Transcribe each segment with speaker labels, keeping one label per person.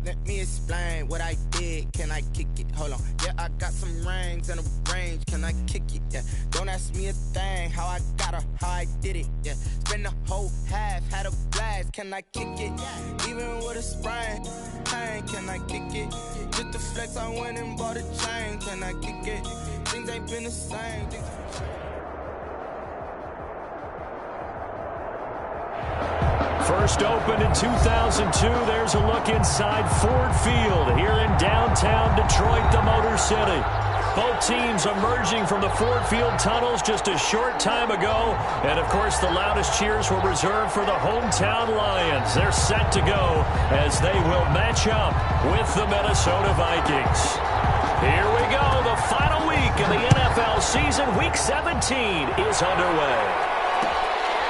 Speaker 1: let me explain what I did. Can I kick it? Hold on. Yeah, I got some rings and a range. Can I kick it? Yeah. Don't ask me a thing. How I got her, how I did it. Yeah. Spend the whole half, had a blast. Can I kick it? Even with a sprain, pain. Can I kick it? Just the flex, I went and bought a chain. Can I kick it? Things ain't been the same.
Speaker 2: First opened in 2002, there's a look inside Ford Field here in downtown Detroit, the Motor City. Both teams emerging from the Ford Field tunnels just a short time ago. And, of course, the loudest cheers were reserved for the hometown Lions. They're set to go as they will match up with the Minnesota Vikings. Here we go. The final week of the NFL season, Week 17, is underway.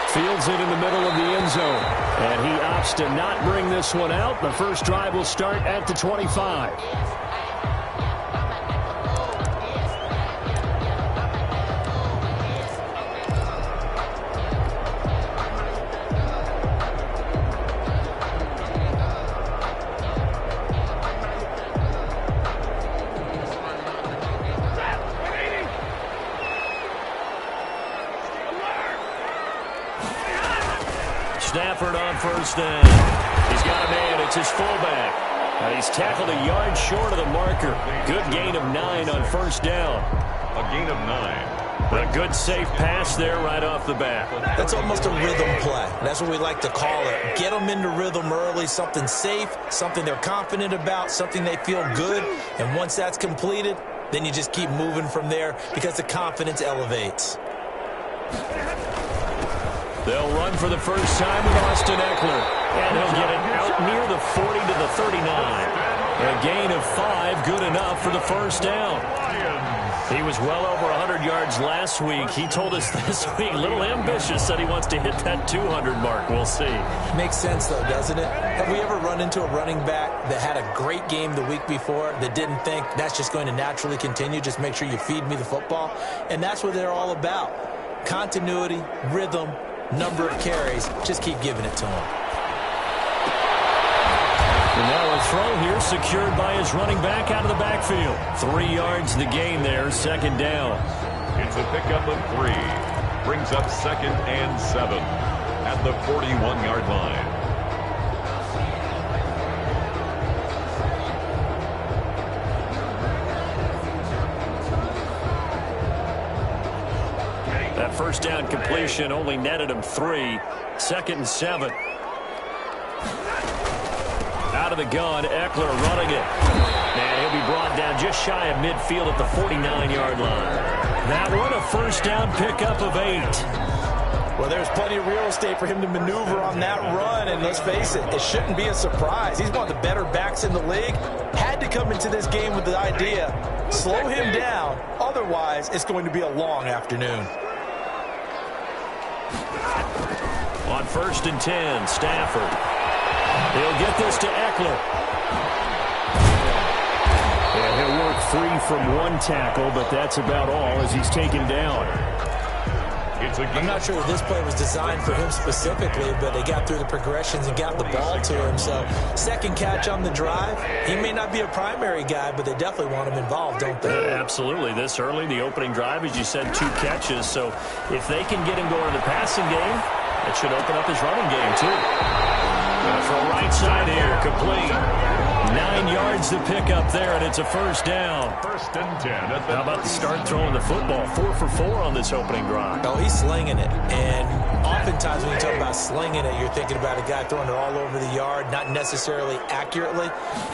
Speaker 2: Fields it in the middle of the end zone. And he opts to not bring this one out. The first drive will start at the 25. Stafford on first down. He's got a man. It's his fullback. And he's tackled a yard short of the marker. Good gain of 9 on first down.
Speaker 3: A gain of 9.
Speaker 2: A good safe pass there right off the bat.
Speaker 4: That's almost a rhythm play. That's what we like to call it. Get them into rhythm early, something safe, something they're confident about, something they feel good. And once that's completed, then you just keep moving from there because the confidence elevates.
Speaker 2: They'll run for the first time with Austin Eckler. And he'll get it out near the 40 to the 39. A gain of 5, good enough for the first down. He was well over 100 yards last week. He told us this week, a little ambitious, said he wants to hit that 200 mark. We'll see.
Speaker 4: Makes sense, though, doesn't it? Have we ever run into a running back that had a great game the week before that didn't think that's just going to naturally continue? Just make sure you feed me the football. And that's what they're all about. Continuity, rhythm, number of carries. Just keep giving it to him.
Speaker 2: And now a throw here secured by his running back out of the backfield. 3 yards the gain there, second down.
Speaker 3: It's a pickup of 3. Brings up 2nd and 7 at the 41-yard line.
Speaker 2: That first down completion only netted him 3. 2nd and 7. Out of the gun, Eckler running it. And he'll be brought down just shy of midfield at the 49-yard line. That one a first down pickup of 8.
Speaker 4: Well, there's plenty of real estate for him to maneuver on that run, and let's face it, it shouldn't be a surprise. He's one of the better backs in the league. Had to come into this game with the idea, slow him down, otherwise it's going to be a long afternoon.
Speaker 2: On 1st and 10, Stafford. He'll get this to Eckler. And he'll work free from one tackle, but that's about all as he's taken down.
Speaker 4: I'm not sure that this play was designed for him specifically, but they got through the progressions and got the ball to him. So, second catch on the drive. He may not be a primary guy, but they definitely want him involved, don't they?
Speaker 2: Absolutely. This early, the opening drive, as you said, 2 catches. So, if they can get him going in the passing game, it should open up his running game, too. From right side here, complete. 9 yards to pick up there, and it's a first down.
Speaker 3: 1st and 10.
Speaker 2: How about the start throwing the football? 4 for 4 on this opening drive.
Speaker 4: Oh, he's slinging it. And oftentimes when you talk about slinging it, you're thinking about a guy throwing it all over the yard, not necessarily accurately.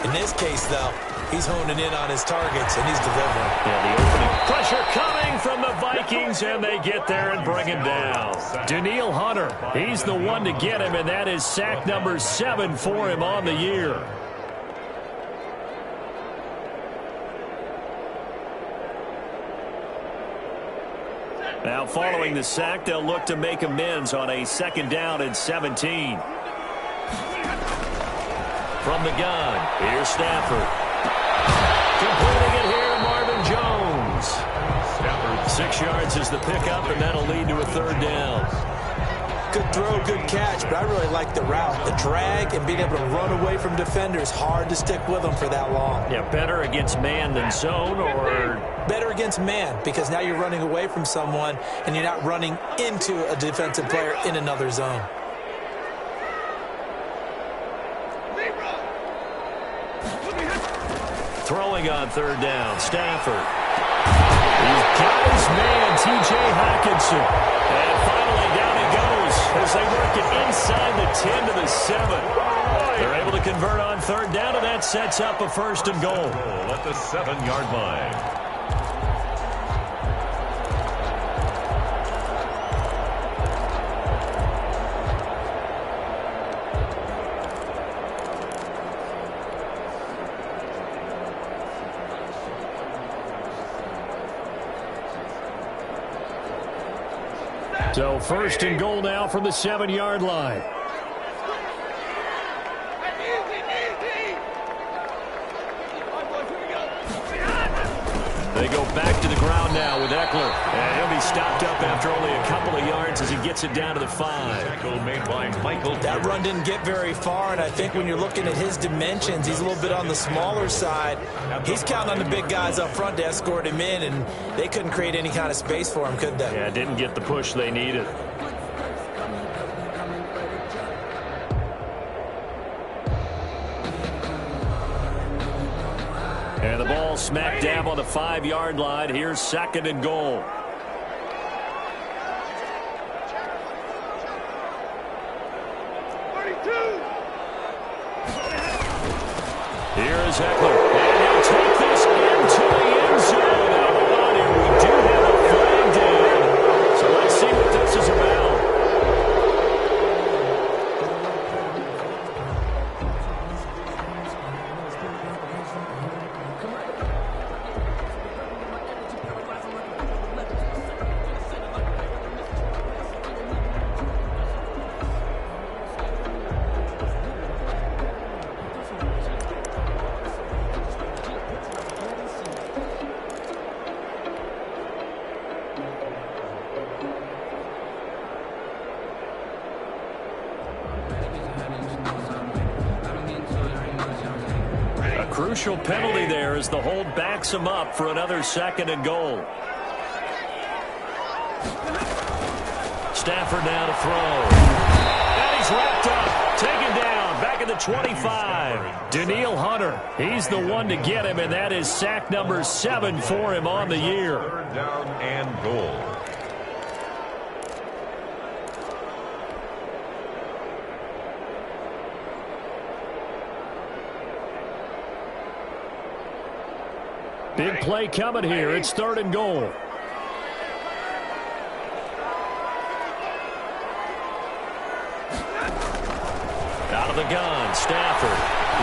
Speaker 4: In this case, though, he's honing in on his targets, and he's delivering.
Speaker 2: Yeah, the opening pressure coming from the Vikings, and they get there and bring him down. Danielle Hunter, he's the one to get him, and that is sack number 7 for him on the year. Now, following the sack, they'll look to make amends on a 2nd down and 17. From the gun, here's Stafford. Completing it here to Marvin Jones. 6 yards is the pickup, and that'll lead to a 3rd down.
Speaker 4: good throw, good catch, but I really like the route. The drag and being able to run away from defenders, hard to stick with them for that long.
Speaker 2: Yeah, better against man than zone, or?
Speaker 4: Better against man, because now you're running away from someone and you're not running into a defensive player in another zone.
Speaker 2: Throwing on third down, Stafford. He's got his man, T.J. Hockenson. And finally down he goes as they work it inside the 10 to the 7. They're able to convert on third down, and that sets up a first and goal.
Speaker 3: At the 7-yard line.
Speaker 2: So first and goal now from the 7-yard line. They go back to the ground now with Eckler. And he'll be stopped up after only a couple of yards as he gets it down to the 5.
Speaker 3: Tackle made by Michael.
Speaker 4: That run didn't get very far, and I think when you're looking at his dimensions, he's a little bit on the smaller side. He's counting on the big guys up front to escort him in, and they couldn't create any kind of space for him, could they?
Speaker 2: Yeah, didn't get the push they needed. And the ball smack dab on the 5-yard line. Here's second and goal. Here's Eckler. And he'll take this into the end zone. Hold on here. We do have a flag down. So let's see what this is about. Crucial penalty there as the hold backs him up for another second and goal. Stafford now to throw. And he's wrapped up. Taken down. Back at the 25. Danielle Hunter. He's the one to get him, and that is sack number 7 for him on the year.
Speaker 3: Third down and goal.
Speaker 2: Big play coming here. It's third and goal. Out of the gun, Stafford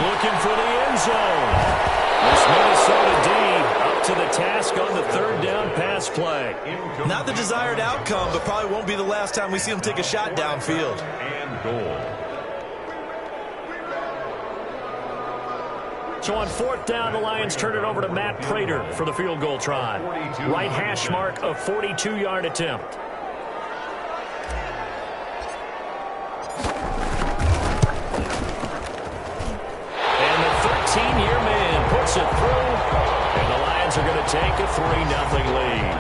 Speaker 2: looking for the end zone. This Minnesota D up to the task on the third down pass play.
Speaker 4: Not the desired outcome, but probably won't be the last time we see him take a shot downfield.
Speaker 3: And goal.
Speaker 2: So on fourth down, the Lions turn it over to Matt Prater for the field goal try. Right hash mark, a 42-yard attempt. And the 13-year man puts it through. And the Lions are going to take a 3-0 lead.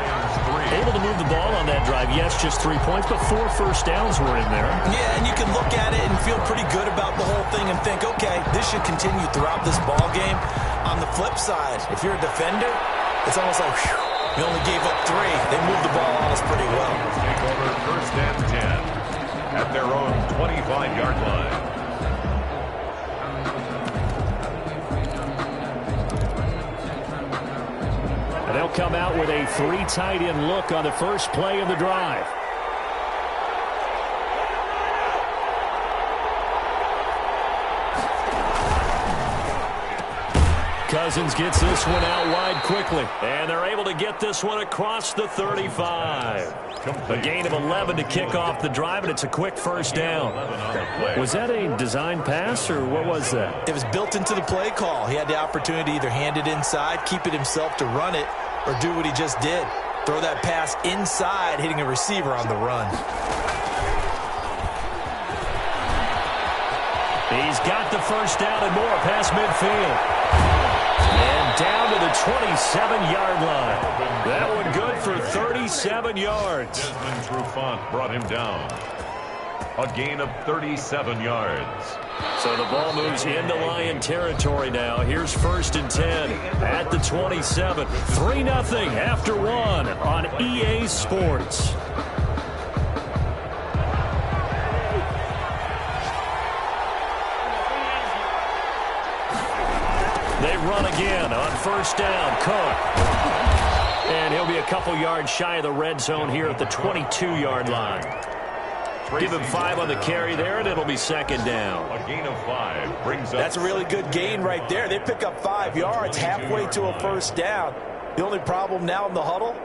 Speaker 2: Able to move the ball on that drive. Yes, just 3 points, but 4 first downs were in there.
Speaker 4: Yeah, and you can look at it and feel pretty good about the whole thing and think, okay, this should continue throughout this ball game. On the flip side, if you're a defender, it's almost like, whew, you only gave up 3. They moved the ball on us pretty well.
Speaker 3: Take over first and 10 at their own 25-yard line.
Speaker 2: They'll come out with a 3 tight end look on the first play of the drive. Cousins gets this one out wide quickly. And they're able to get this one across the 35. A gain of 11 to kick off the drive, and it's a quick first down. Was that a design pass, or what was that?
Speaker 4: It was built into the play call. He had the opportunity to either hand it inside, keep it himself to run it, or do what he just did. Throw that pass inside, hitting a receiver on the run.
Speaker 2: He's got the first down and more past midfield. And down to the 27-yard line. That one good for 37 yards.
Speaker 3: Desmond Trufant brought him down. A gain of 37 yards.
Speaker 2: So the ball moves into Lion territory now. Here's 1st and 10 at the 27. 3-0 after one on EA Sports. They run again on 1st down. Cook. And he'll be a couple yards shy of the red zone here at the 22-yard line. Give him 5 on the carry there, and it'll be 2nd down.
Speaker 3: A gain of 5 brings up.
Speaker 4: That's a really good gain right there. They pick up 5 yards halfway to a 1st down. The only problem now in the huddle,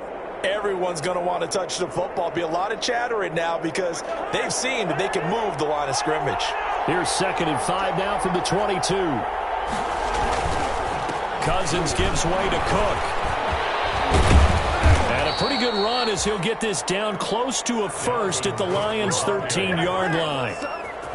Speaker 4: everyone's going to want to touch the football. Be a lot of chattering now because they've seen that they can move the line of scrimmage.
Speaker 2: Here's 2nd and 5 now from the 22. Cousins gives way to Cook. And a pretty good run as he'll get this down close to a 1st at the Lions' 13-yard line.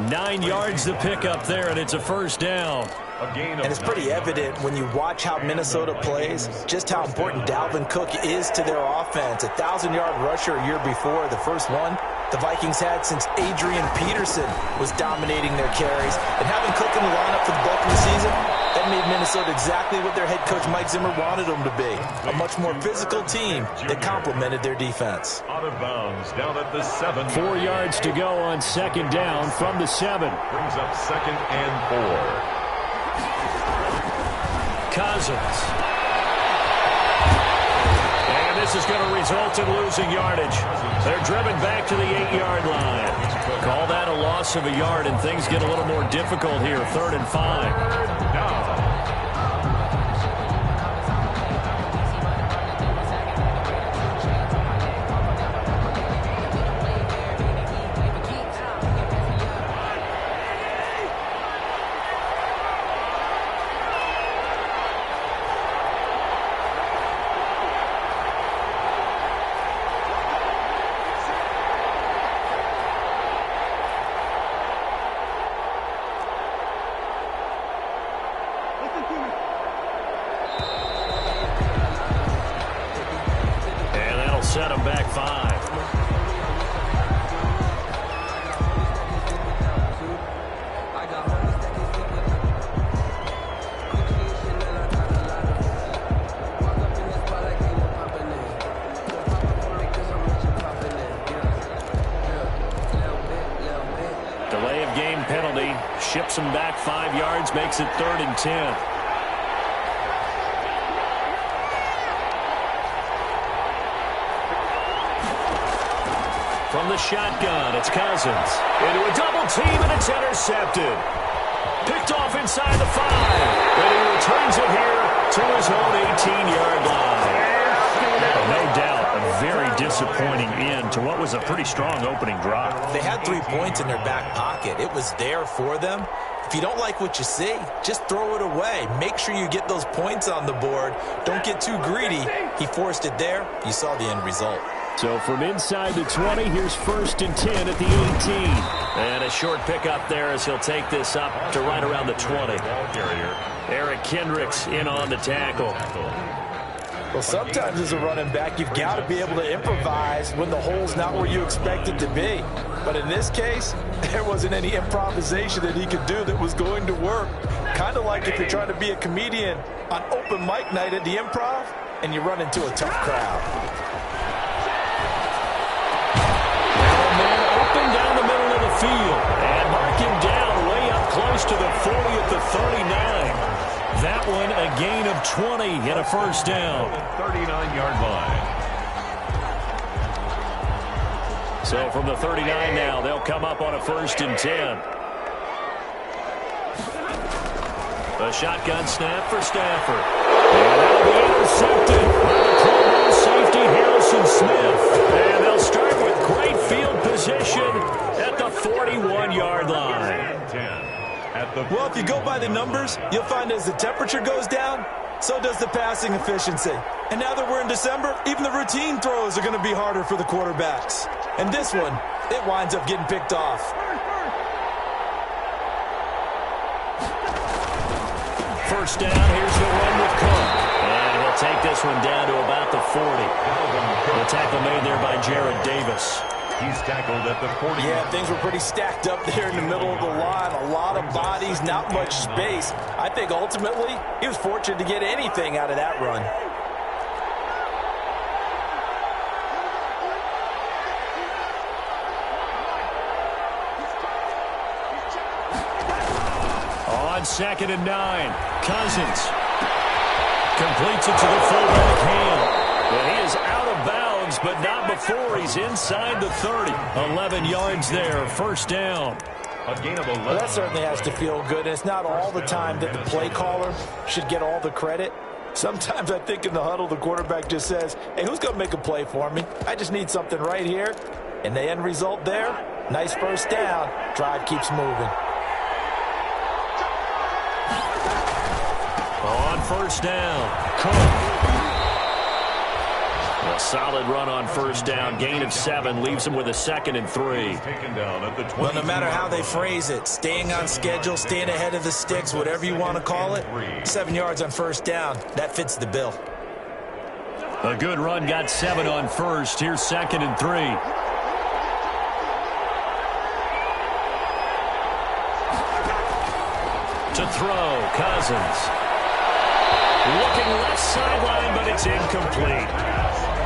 Speaker 2: 9 yards to pick up there, and it's a 1st down.
Speaker 4: And it's pretty evident when you watch how Minnesota plays, just how important Dalvin Cook is to their offense. 1,000-yard rusher a year before, the first one the Vikings had since Adrian Peterson was dominating their carries. And having Cook in the lineup for the bulk of the season, that made Minnesota exactly what their head coach Mike Zimmer wanted them to be. A much more physical team that complemented their defense.
Speaker 3: Out of bounds, down at the 7.
Speaker 2: 4 yards to go on 2nd down from the 7.
Speaker 3: Brings up 2nd and 4.
Speaker 2: Cousins. And this is going to result in losing yardage. They're driven back to the 8-yard line. Call that a loss of a yard, and things get a little more difficult here. 3rd and 5. Set him back 5. Delay of game penalty ships him back 5 yards, makes it 3rd and 10. From the shotgun, it's Cousins. Into a double team, and it's intercepted. Picked off inside the 5. And he returns it here to his own 18-yard line. No doubt, a very disappointing end to what was a pretty strong opening drive.
Speaker 4: They had 3 points in their back pocket. It was there for them. If you don't like what you see, just throw it away. Make sure you get those points on the board. Don't get too greedy. He forced it there. You saw the end result.
Speaker 2: So from inside the 20, here's 1st and 10 at the 18. And a short pickup there as he'll take this up to right around the 20. Eric Kendricks in on the tackle.
Speaker 4: Well, sometimes as a running back, you've got to be able to improvise when the hole's not where you expect it to be. But in this case, there wasn't any improvisation that he could do that was going to work. Kind of like if you're trying to be a comedian on open mic night at the Improv and you run into a tough crowd.
Speaker 2: Down the middle of the field and mark him down way up close to the 40 at the 39. That one a gain of 20 and a 1st down.
Speaker 3: 39-yard line.
Speaker 2: So from the 39 now, they'll come up on a 1st and 10. A shotgun snap for Stafford. And that'll be intercepted by the Pro Bowl safety Harrison Smith. And they'll start with great field position at the 41-yard line.
Speaker 4: Well, if you go by the numbers, you'll find as the temperature goes down, so does the passing efficiency. And now that we're in December, even the routine throws are going to be harder for the quarterbacks. And this one, it winds up getting picked off.
Speaker 2: first down. Here's the run with Cook. And he'll take this one down to about the 40. The tackle made there by Jared Davis.
Speaker 3: He's tackled at the 40.
Speaker 4: Yeah, things were pretty stacked up there in the middle of the line. A lot of bodies, not much space. I think ultimately he was fortunate to get anything out of that run.
Speaker 2: On 2nd and 9, Cousins completes it to the fullback Ham. And he is out of bounds, but not before he's inside the 30. 11 yards there, first down.
Speaker 3: A gain of 11.
Speaker 4: Well, that certainly has to feel good. And it's not all the time that the play caller should get all the credit. Sometimes I think in the huddle, the quarterback just says, hey, who's going to make a play for me? I just need something right here. And the end result there, nice first down. Drive keeps moving.
Speaker 2: On first down, Cook. A solid run on first down. Gain of 7 leaves him with a 2nd and 3.
Speaker 3: Taken down at the 20.
Speaker 4: Well, no matter how they phrase it, staying on schedule, staying ahead of the sticks, whatever you want to call it, 7 yards on first down, that fits the bill.
Speaker 2: A good run, got 7 on first. Here's 2nd and 3. To throw, Cousins. Looking left sideline, but it's incomplete.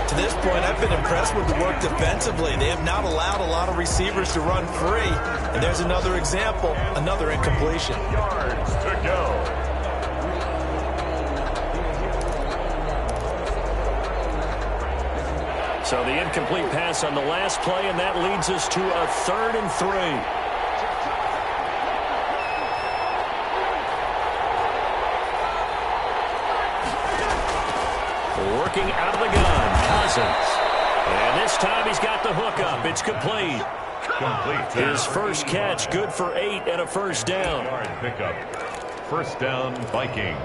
Speaker 4: To this point, I've been impressed with the work defensively. They have not allowed a lot of receivers to run free. And there's another example, another incompletion.
Speaker 3: Yards to go.
Speaker 2: So the incomplete pass on the last play, and that leads us to a 3rd and 3. Working out of the gun, Cousins. And this time he's got the hook up. It's complete. His first catch, good for 8 and a first down.
Speaker 3: Yard pickup. First down, Vikings.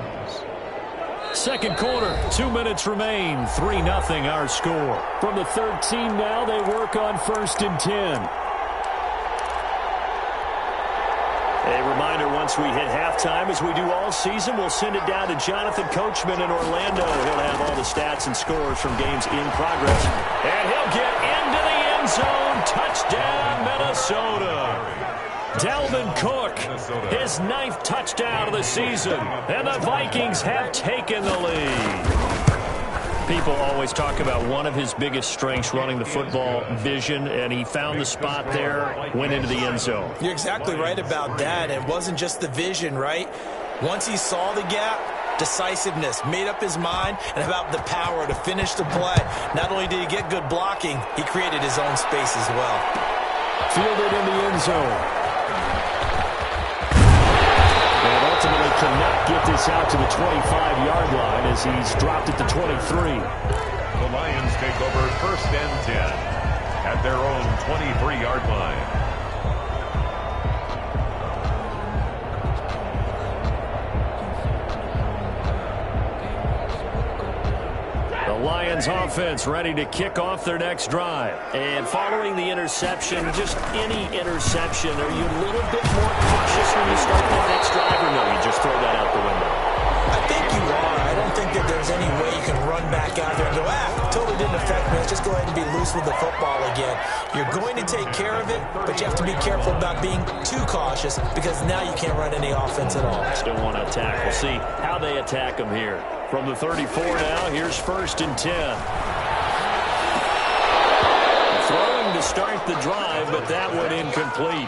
Speaker 2: Second quarter, 2 minutes remain. 3-0 our score. From the 13 now, they work on 1st and 10. A reminder, once we hit halftime, as we do all season, we'll send it down to Jonathan Coachman in Orlando. He'll have all the stats and scores from games in progress. And he'll get into the end zone. Touchdown, Minnesota. Dalvin Cook, his 9th touchdown of the season. And the Vikings have taken the lead. People always talk about one of his biggest strengths, running the football, vision, and he found the spot there, went into the end zone.
Speaker 4: You're exactly right about that. It wasn't just the vision, right? Once he saw the gap, decisiveness, made up his mind, and about the power to finish the play. Not only did he get good blocking, he created his own space as well.
Speaker 2: Fielded in the end zone. Ultimately cannot get this out to the 25-yard line as he's dropped at the 23.
Speaker 3: The Lions take over 1st and 10 at their own 23-yard line.
Speaker 2: The Lions offense ready to kick off their next drive. And following the interception, just any interception, are you a little bit more cautious when you start that next drive, or no, you just throw that out the window?
Speaker 4: I think you are. I don't think that there's any way you can run back out there and go, totally didn't affect me. Let's just go ahead and be loose with the football again. You're going to take care of it, but you have to be careful about being too cautious because now you can't run any offense at all.
Speaker 2: Still want to attack. We'll see how they attack them here. From the 34 now, here's 1st and 10. Throwing to start the drive, but that one incomplete.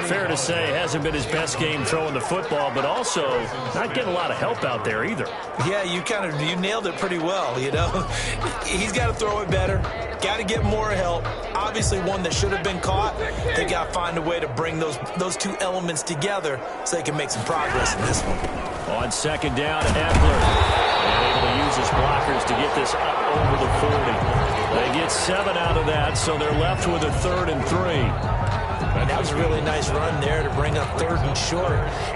Speaker 2: Fair to say, hasn't been his best game throwing the football, but also not getting a lot of help out there either.
Speaker 4: Yeah, you nailed it pretty well, you know. He's got to throw it better. Got to get more help. Obviously one that should have been caught. They got to find a way to bring those two elements together so they can make some progress in this one.
Speaker 2: On 2nd down, Eckler. And able to use his blockers to get this up over the 40. They get 7 out of that, so they're left with a 3rd and 3.
Speaker 4: That was a really nice run there to bring up 3rd and short.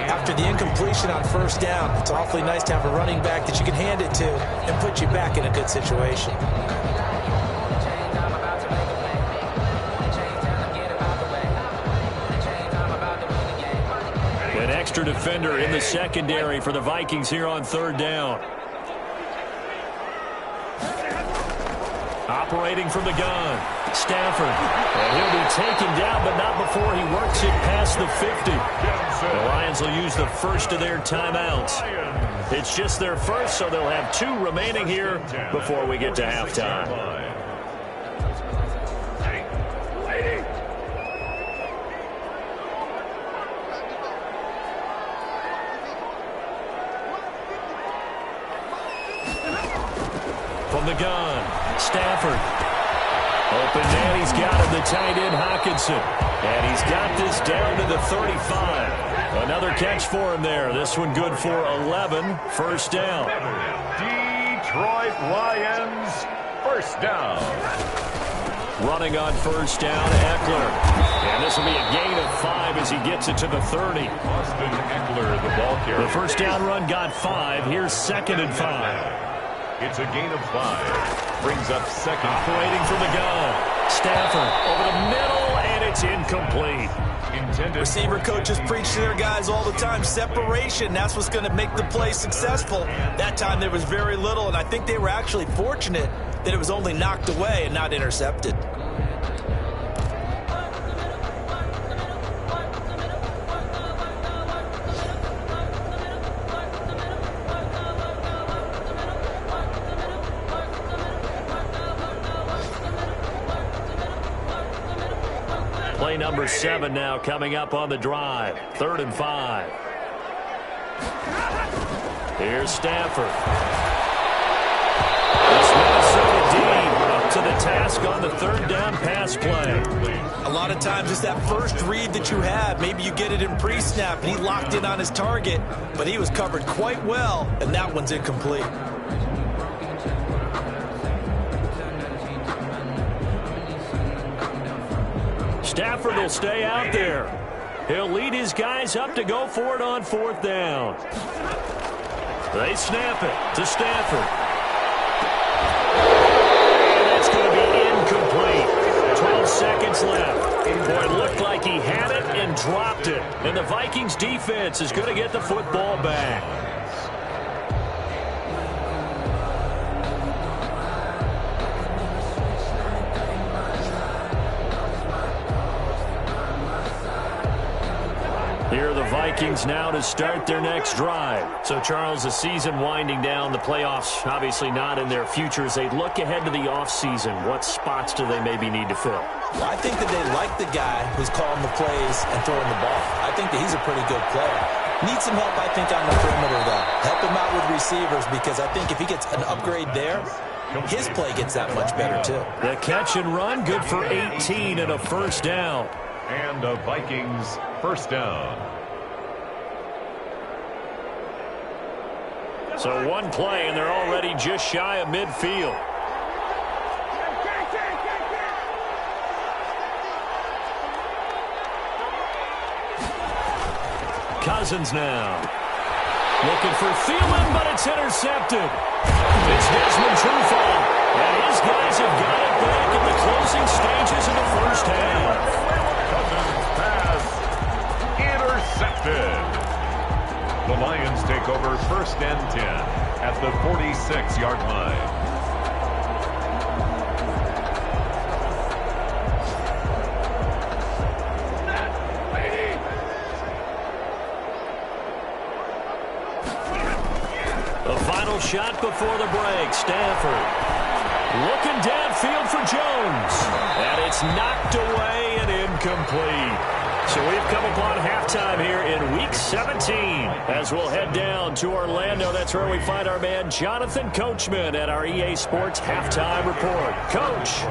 Speaker 4: After the incompletion on 1st down, it's awfully nice to have a running back that you can hand it to and put you back in a good situation.
Speaker 2: extra defender in the secondary for the Vikings here on third down. Operating from the gun, Stafford. And he'll be taken down, but not before he works it past the 50. The Lions will use the first of their timeouts. It's just their first, so they'll have 2 remaining here before we get to halftime. From the gun, Stafford. Open man, he's got him, the tight end, Hockenson. And he's got this down to the 35. Another catch for him there. This one good for 11. First down.
Speaker 3: Detroit Lions, first down.
Speaker 2: Running on first down, Eckler. And this will be a gain of 5 as he gets it to the 30.
Speaker 3: Austin Eckler, the ball carrier.
Speaker 2: The first down run got 5. Here's 2nd and 5.
Speaker 3: It's a gain of 5. Brings up second.
Speaker 2: Operating from the gun. Stafford over the middle, and it's incomplete.
Speaker 4: Receiver coaches preach to their guys all the time. Separation, that's what's going to make the play successful. That time there was very little, and I think they were actually fortunate that it was only knocked away and not intercepted.
Speaker 2: Play number 7 now coming up on the drive. 3rd and 5. Here's Stafford. This Minnesota D up to the task on the 3rd down pass play.
Speaker 4: A lot of times it's that first read that you have. Maybe you get it in pre-snap, and he locked in on his target, but he was covered quite well, and that one's incomplete.
Speaker 2: Stafford will stay out there. He'll lead his guys up to go for it on 4th down. They snap it to Stafford. And that's going to be incomplete. 12 seconds left. Boy, it looked like he had it and dropped it. And the Vikings defense is going to get the football back. Here are the Vikings now to start their next drive. So, Charles, the season winding down, the playoffs obviously not in their future. As they look ahead to the offseason, what spots do they maybe need to fill?
Speaker 4: Well, I think that they like the guy who's calling the plays and throwing the ball. I think that he's a pretty good player. Needs some help, I think, on the perimeter, though. Help him out with receivers, because I think if he gets an upgrade there, his play gets that much better, too.
Speaker 2: The catch and run, good for 18 and a first down.
Speaker 3: And the Vikings first down.
Speaker 2: So one play, and they're already just shy of midfield. Cousins now. Looking for Thielen, but it's intercepted. It's Desmond Trufant, and his guys have got it back in the closing stages of the first half.
Speaker 3: Cousins pass intercepted. The Lions take over 1st and 10 at the 46-yard line.
Speaker 2: The final shot before the break. Stafford looking downfield for Jones. And it's knocked away and incomplete. So we've come upon halftime here in Week 17 as we'll head down to Orlando. That's where we find our man Jonathan Coachman at our EA Sports Halftime Report. Coach.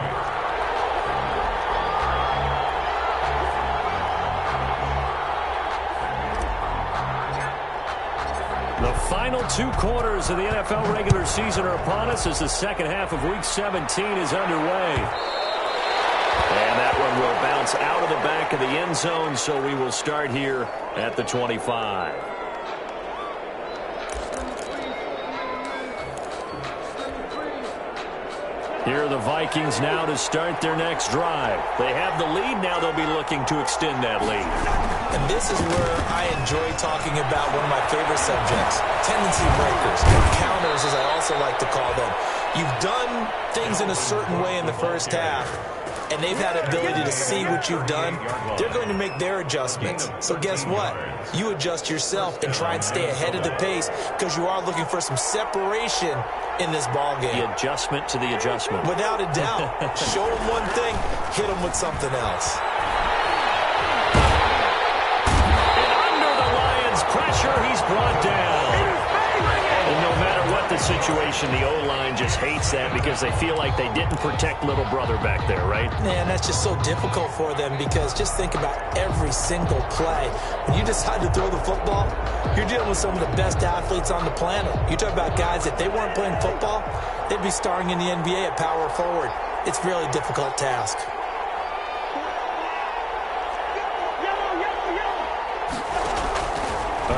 Speaker 2: The final 2 quarters of the NFL regular season are upon us as the second half of Week 17 is underway. And that one will bounce out of the back of the end zone, so we will start here at the 25. Here are the Vikings now to start their next drive. They have the lead. Now they'll be looking to extend that lead.
Speaker 4: And this is where I enjoy talking about one of my favorite subjects, tendency breakers, or counters as I also like to call them. You've done things in a certain way in the first half, and they've had the ability to see what you've done. They're going to make their adjustments. So guess what? You adjust yourself and try and stay ahead of the pace because you are looking for some separation in this ball game.
Speaker 2: The adjustment to the adjustment.
Speaker 4: Without a doubt. Show them one thing, hit them with something else.
Speaker 2: And under the Lions' pressure, he's brought down. And no matter what the situation, the O-line just hates that because they feel like they didn't protect little brother back there, right?
Speaker 4: Man, that's just so difficult for them because just think about every single play. When you decide to throw the football, you're dealing with some of the best athletes on the planet. You talk about guys, if they weren't playing football, they'd be starring in the NBA at power forward. It's a really difficult task.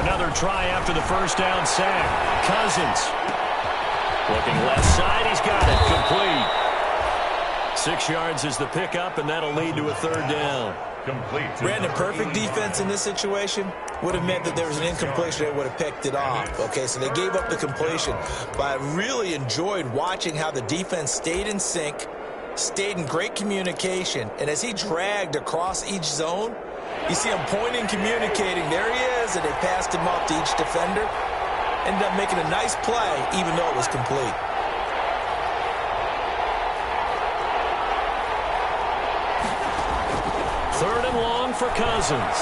Speaker 2: Another try after the first down sack. Cousins. Looking left side. He's got it. Complete. 6 yards is the pickup, and that'll lead to a third down.
Speaker 3: Complete.
Speaker 4: Brandon, perfect defense in this situation would have meant that there was an incompletion. They would have picked it off. Okay, so they gave up the completion. But I really enjoyed watching how the defense stayed in sync, stayed in great communication, and as he dragged across each zone, you see him pointing, communicating. There he is, and they passed him off to each defender. Ended up making a nice play, even though it was complete.
Speaker 2: Third and long for Cousins.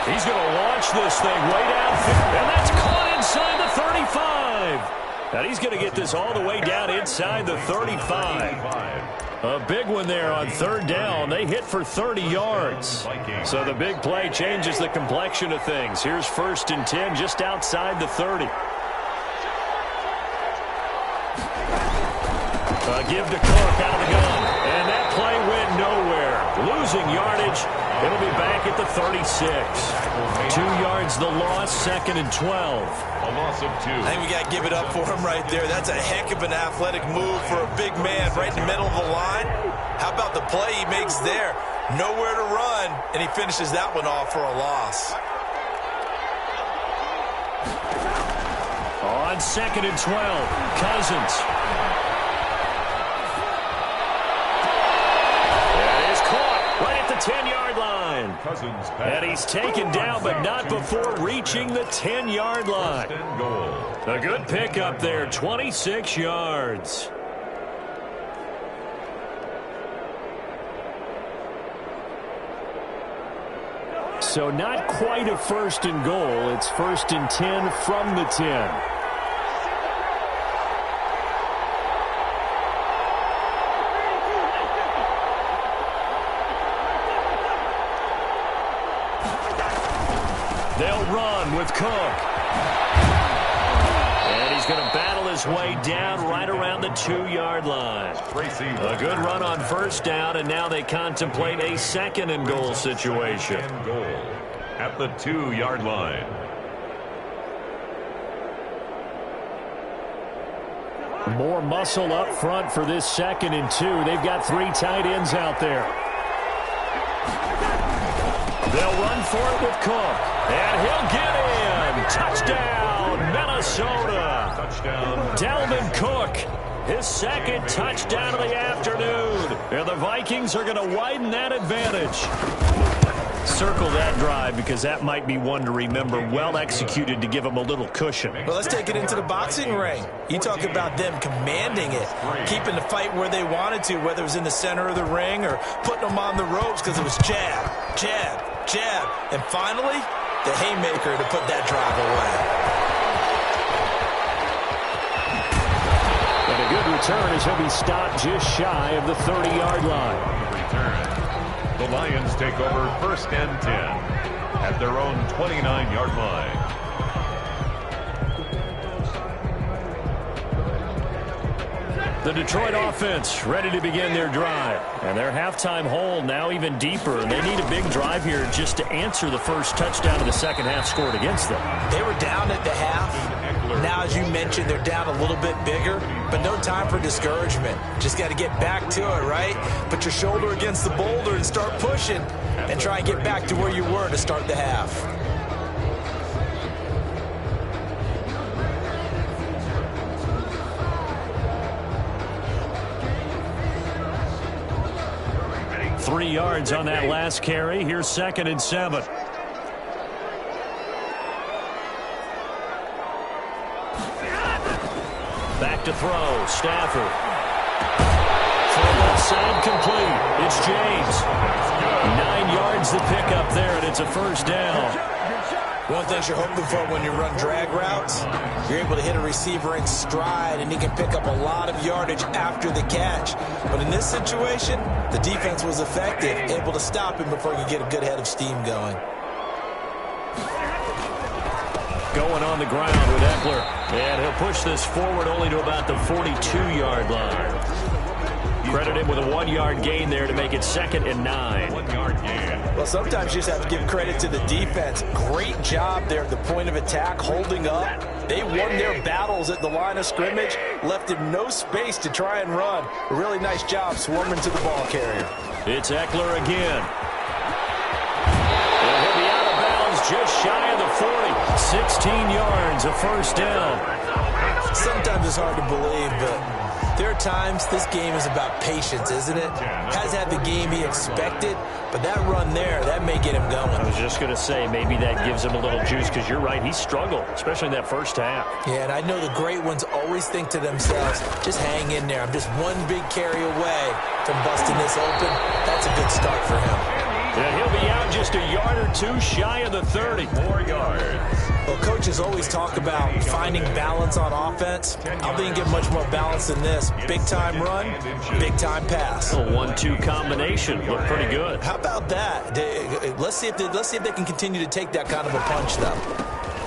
Speaker 2: He's going to launch this thing way downfield, and that's caught inside the 35. And he's going to get this all the way down inside the 35. A big one there on third down. They hit for 30 yards. So the big play changes the complexion of things. Here's 1st and 10 just outside the 30. Give to Cook out of the gun. And that play went nowhere. Losing yardage. It'll be back at the 36. 2 yards the loss, 2nd and 12.
Speaker 3: A loss of 2.
Speaker 4: I think we got to give it up for him right there. That's a heck of an athletic move for a big man right in the middle of the line. How about the play he makes there? Nowhere to run, and he finishes that one off for a loss.
Speaker 2: On 2nd and 12, Cousins. That is caught right at the 10-yard line.
Speaker 3: Cousins
Speaker 2: And he's taken down, but not before reaching the 10-yard line. A good pickup there, 26 yards. So not quite a 1st and goal. It's 1st and 10 from the 10. They'll run with Cook. And he's going to battle his way down right around the 2-yard line. A good run on 1st down, and now they contemplate a 2nd and goal situation.
Speaker 3: Goal at the 2-yard line.
Speaker 2: More muscle up front for this 2nd and 2. They've got 3 tight ends out there. They'll run for it with Cook. And he'll get in. Touchdown, Minnesota.
Speaker 3: Touchdown.
Speaker 2: Dalvin Cook, his 2nd touchdown of the afternoon. And the Vikings are going to widen that advantage. Circle that drive because that might be one to remember. Well executed to give them a little cushion.
Speaker 4: Well, let's take it into the boxing ring. You talk about them commanding it, keeping the fight where they wanted to, whether it was in the center of the ring or putting them on the ropes because it was jab, jab, jab. And finally, the haymaker to put that drive away.
Speaker 2: And a good return as he'll be stopped just shy of the 30-yard line.
Speaker 3: Return. The Lions take over 1st and 10 at their own 29-yard line.
Speaker 2: The Detroit offense ready to begin their drive. And their halftime hole now even deeper. And they need a big drive here just to answer the first touchdown of the second half scored against them.
Speaker 4: They were down at the half. Now, as you mentioned, they're down a little bit bigger, but no time for discouragement. Just got to get back to it, right? Put your shoulder against the boulder and start pushing and try and get back to where you were to start the half.
Speaker 2: Three yards on that last carry. Here's 2nd and 7. Back to throw. Stafford. Throw left side complete. It's James. 9 yards to pick up there, and it's a first down.
Speaker 4: One thing you're hoping for when you run drag routes, you're able to hit a receiver in stride, and he can pick up a lot of yardage after the catch. But in this situation, the defense was effective, able to stop him before you get a good head of steam going.
Speaker 2: Going on the ground with Eckler. And he'll push this forward only to about the 42-yard line. Credit him with a 1-yard gain there to make it 2nd and 9.
Speaker 3: 1-yard gain.
Speaker 4: Well, sometimes you just have to give credit to the defense. Great job there at the point of attack, holding up. They won their battles at the line of scrimmage, left him no space to try and run. A really nice job swarming to the ball carrier.
Speaker 2: It's Eckler again. And he'll be out of bounds just shy of the 40. 16 yards, a first down.
Speaker 4: Sometimes it's hard to believe, but there are times this game is about patience, isn't it? Has had the game he expected, but that run there, that may get him going.
Speaker 2: I was just going to say, maybe that gives him a little juice, because you're right, he struggled, especially in that first half.
Speaker 4: Yeah, and I know the great ones always think to themselves, just hang in there. I'm just one big carry away from busting this open. That's a good start for him.
Speaker 2: And he'll be out just a yard or two shy of the 30.
Speaker 3: 4 yards.
Speaker 4: Well, coaches always talk about finding balance on offense. I think you get much more balance than this. Big-time run, big-time pass.
Speaker 2: A 1-2 combination. Looked pretty good.
Speaker 4: How about that? Let's see if they can continue to take that kind of a punch, though.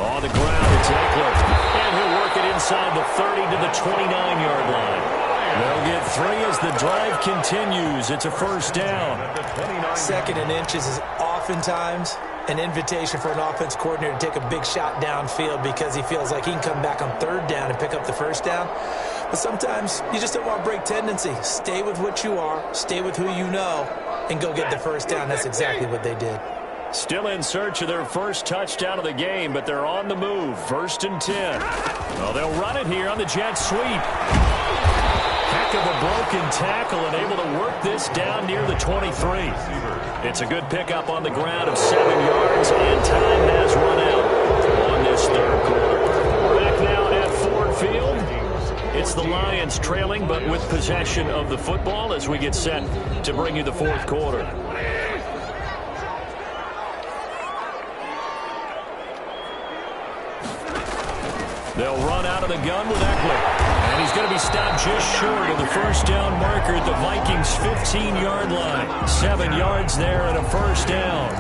Speaker 2: On the ground, it's Eckler. And he'll work it inside the 30 to the 29-yard line. They'll get 3 as the drive continues. It's a first down.
Speaker 4: 2nd and inches is oftentimes an invitation for an offense coordinator to take a big shot downfield because he feels like he can come back on 3rd down and pick up the first down. But sometimes you just don't want to break tendency. Stay with what you are, stay with who you know, and go get the first down. That's exactly what they did.
Speaker 2: Still in search of their first touchdown of the game, but they're on the move. 1st and 10. Well, they'll run it here on the jet sweep. Heck of a broken tackle and able to work this down near the 23. It's a good pickup on the ground of 7 yards, and time has run out on this 3rd quarter. Back now at Ford Field. It's the Lions trailing, but with possession of the football as we get set to bring you the 4th quarter. They'll run out of the gun with Eckler. And he's going to be stopped just short of the first down marker at the Vikings' 15-yard line. 7 yards there and a first down.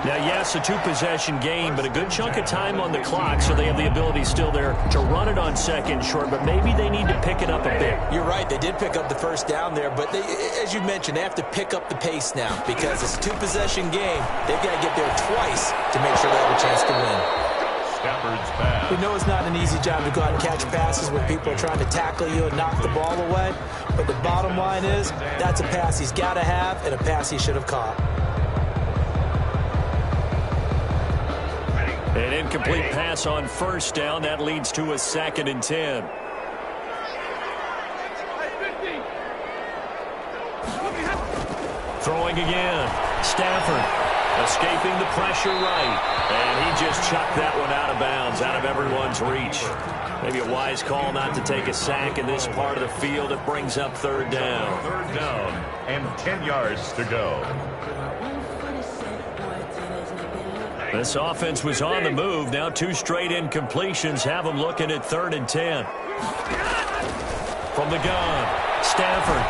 Speaker 2: Now, yes, a 2-possession game, but a good chunk of time on the clock, so they have the ability still there to run it on 2nd short, but maybe they need to pick it up a bit.
Speaker 4: You're right. They did pick up the first down there, but they, as you mentioned, they have to pick up the pace now because it's a 2-possession game. They've got to get there twice to make sure they have a chance to win.
Speaker 3: Pass.
Speaker 4: We know it's not an easy job to go out and catch passes when people are trying to tackle you and knock the ball away. But the bottom line is that's a pass he's got to have and a pass he should have caught.
Speaker 2: An incomplete pass on first down. That leads to a 2nd and 10. Throwing again. Stafford. Escaping the pressure right. And he just chucked that one out of bounds, out of everyone's reach. Maybe a wise call not to take a sack in this part of the field. It brings up 3rd down.
Speaker 3: 3rd down and 10 yards to go.
Speaker 2: This offense was on the move. Now 2 straight incompletions have them looking at 3rd and 10. From the gun, Stafford.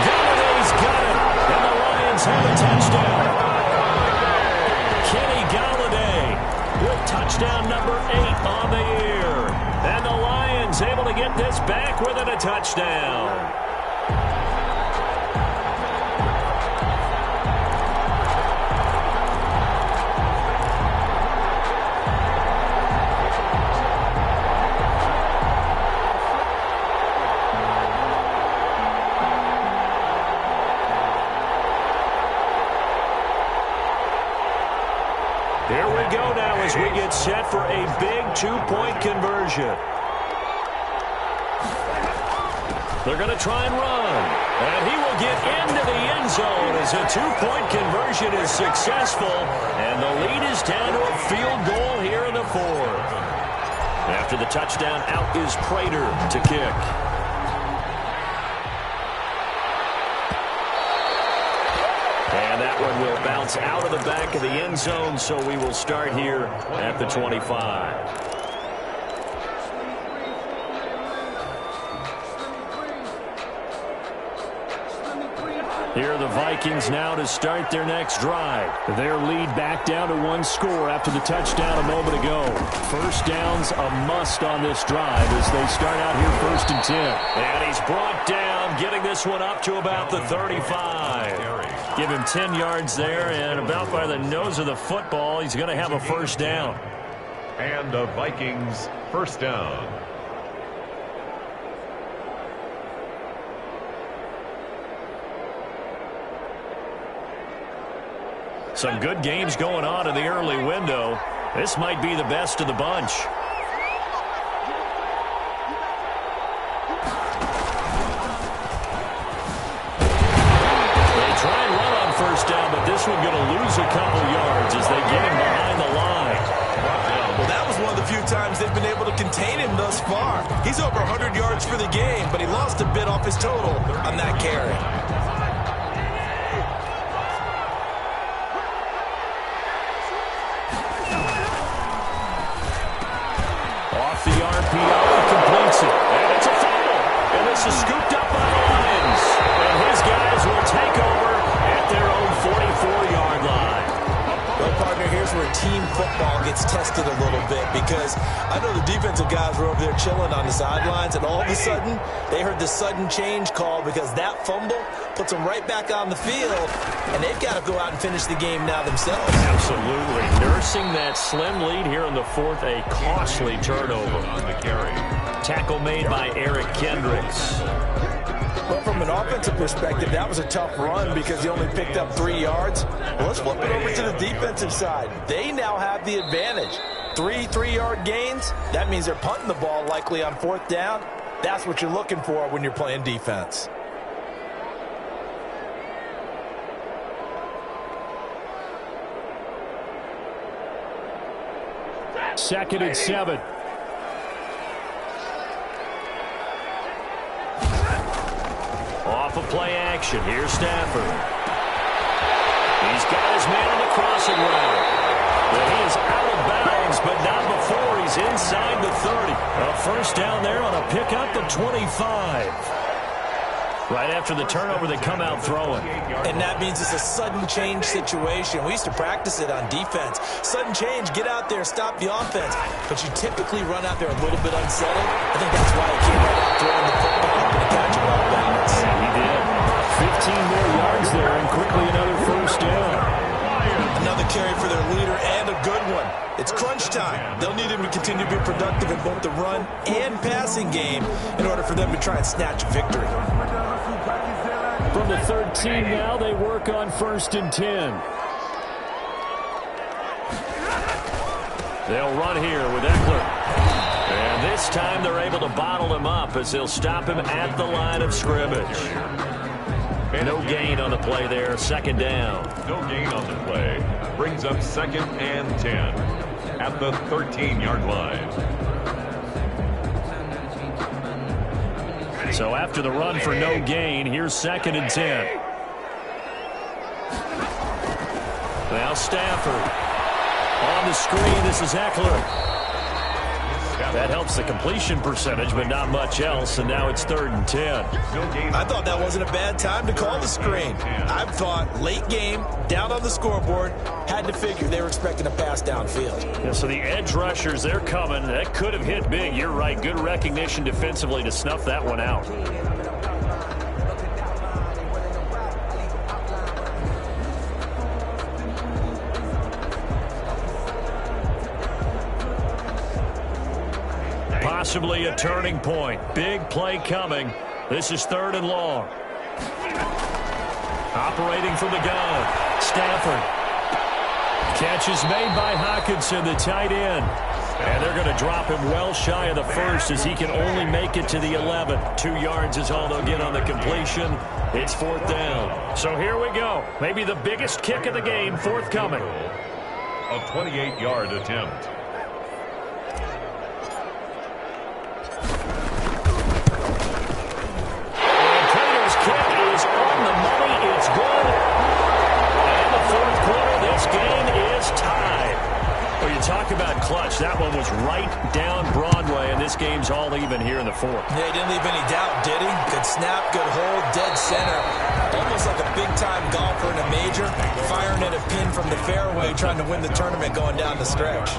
Speaker 2: Galladay's got it. And the Lions have a touchdown. Kenny Galladay with touchdown number 8 on the year. And the Lions able to get this back within a touchdown. gets set for a big two-point conversion. They're going to try and run. And he will get into the end zone as a two-point conversion is successful. And the lead is down to a field goal here in the fourth. After the touchdown, out is Prater to kick. And that one will bounce out of the back of the end zone, so we will start here at the 25. Here are the Vikings now to start their next drive. Their lead back down to one score after the touchdown a moment ago. First down's a must on this drive as they start out here 1st and 10. And he's brought down, getting this one up to about the 35. Give him 10 yards there, and about by the nose of the football, he's going to have a first down.
Speaker 3: And the Vikings first down.
Speaker 2: Some good games going on in the early window. This might be the best of the bunch. They try and run on first down, but this one going to lose a couple yards as they get him behind the line.
Speaker 4: Well, that was one of the few times they've been able to contain him thus far. He's over 100 yards for the game, but he lost a bit off his total on that carry.
Speaker 2: The RPO, he completes it. And it's a fumble. And this is scooped up by the Lions. And his guys will take over at their own 44-yard line.
Speaker 4: Well, partner, here's where team football gets tested a little bit because I know the defensive guys were over there chilling on the sidelines, and all of a sudden, they heard the sudden change call because that fumble puts them right back on the field, and they've got to go out and finish the game now themselves.
Speaker 2: Absolutely. Nursing that slim lead here in the fourth, a costly turnover.
Speaker 3: On the carry.
Speaker 2: Tackle made by Eric Kendricks.
Speaker 4: Well, from an offensive perspective, that was a tough run because he only picked up 3 yards. Well, let's flip it over to the defensive side. They now have the advantage. 3 3-yard gains, that means they're punting the ball likely on 4th down. That's what you're looking for when you're playing defense.
Speaker 2: Second and 7. Off of play action. Here's Stafford. He's got his man on the crossing route. Well, he is out of bounds, but not before he's inside the 30. A first down there on a pickup of 25. Right after the turnover, they come out throwing.
Speaker 4: And that means it's a sudden change situation. We used to practice it on defense. Sudden change, get out there, stop the offense. But you typically run out there a little bit unsettled. I think that's why he came right out throwing the football and catch it off balance.
Speaker 2: Yeah, he did. 15 more yards there and quickly another first down.
Speaker 4: Another carry for their leader and a good one. It's crunch time. They'll need him to continue to be productive in both the run and passing game in order for them to try and snatch a victory.
Speaker 2: From the 13 now, they work on 1st and 10. They'll run here with Eckler. And this time they're able to bottle him up as they'll stop him at the line of scrimmage. No gain on the play there, 2nd down.
Speaker 3: No gain on the play. Brings up 2nd and 10 at the 13-yard line.
Speaker 2: So after the run for no gain, here's 2nd and 10. Now Stafford. On the screen, this is Eckler. That helps the completion percentage, but not much else, and now it's 3rd and 10.
Speaker 4: I thought that wasn't a bad time to call the screen. I've thought late game, down on the scoreboard, had to figure they were expecting a pass downfield.
Speaker 2: Yeah, so the edge rushers, they're coming. That could have hit big. You're right. Good recognition defensively to snuff that one out. Possibly a turning point. Big play coming. This is 3rd and long. Operating from the gun. Stafford Catch is made by Hawkinson, the tight end. And they're going to drop him well shy of the first as he can only make it to the 11. 2 yards is all they'll get on the completion. It's 4th down.
Speaker 5: So here we go. Maybe the biggest kick of the game forthcoming.
Speaker 3: A 28-yard attempt.
Speaker 2: And Prater's kick is on the money. It's good. And the 4th quarter, this game is tied. Well, you talk about clutch. That one was right down Broadway, and this game's all even here in the 4th.
Speaker 4: Yeah, he didn't leave any doubt, did he? Good snap, good hold, dead center. Almost like a big-time golfer in a major, firing at a pin from the fairway, trying to win the tournament going down the stretch.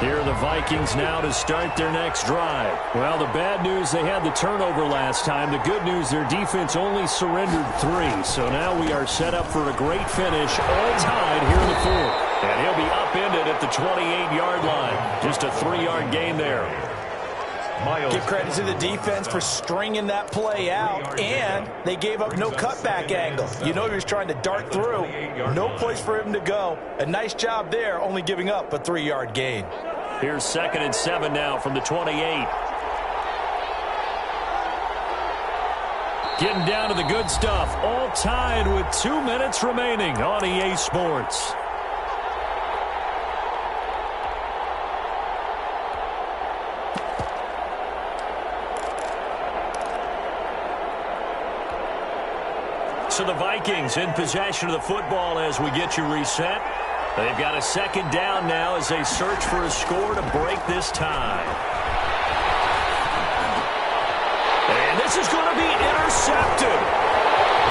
Speaker 2: Here are the Vikings now to start their next drive. Well, the bad news, they had the turnover last time. The good news, their defense only surrendered 3. So now we are set up for a great finish, all tied here in the 4th. And he'll be upended at the 28-yard line. Just a 3-yard gain there.
Speaker 4: Give credit to the defense for stringing that play out, and they gave up no cutback angle. You know he was trying to dart through. No place for him to go. A nice job there, only giving up a 3-yard gain.
Speaker 2: Here's 2nd and 7 now from the 28. Getting down to the good stuff. All tied with 2 minutes remaining on EA Sports. So the Vikings in possession of the football as we get you reset. They've got a 2nd down now as they search for a score to break this tie. And this is going to be intercepted.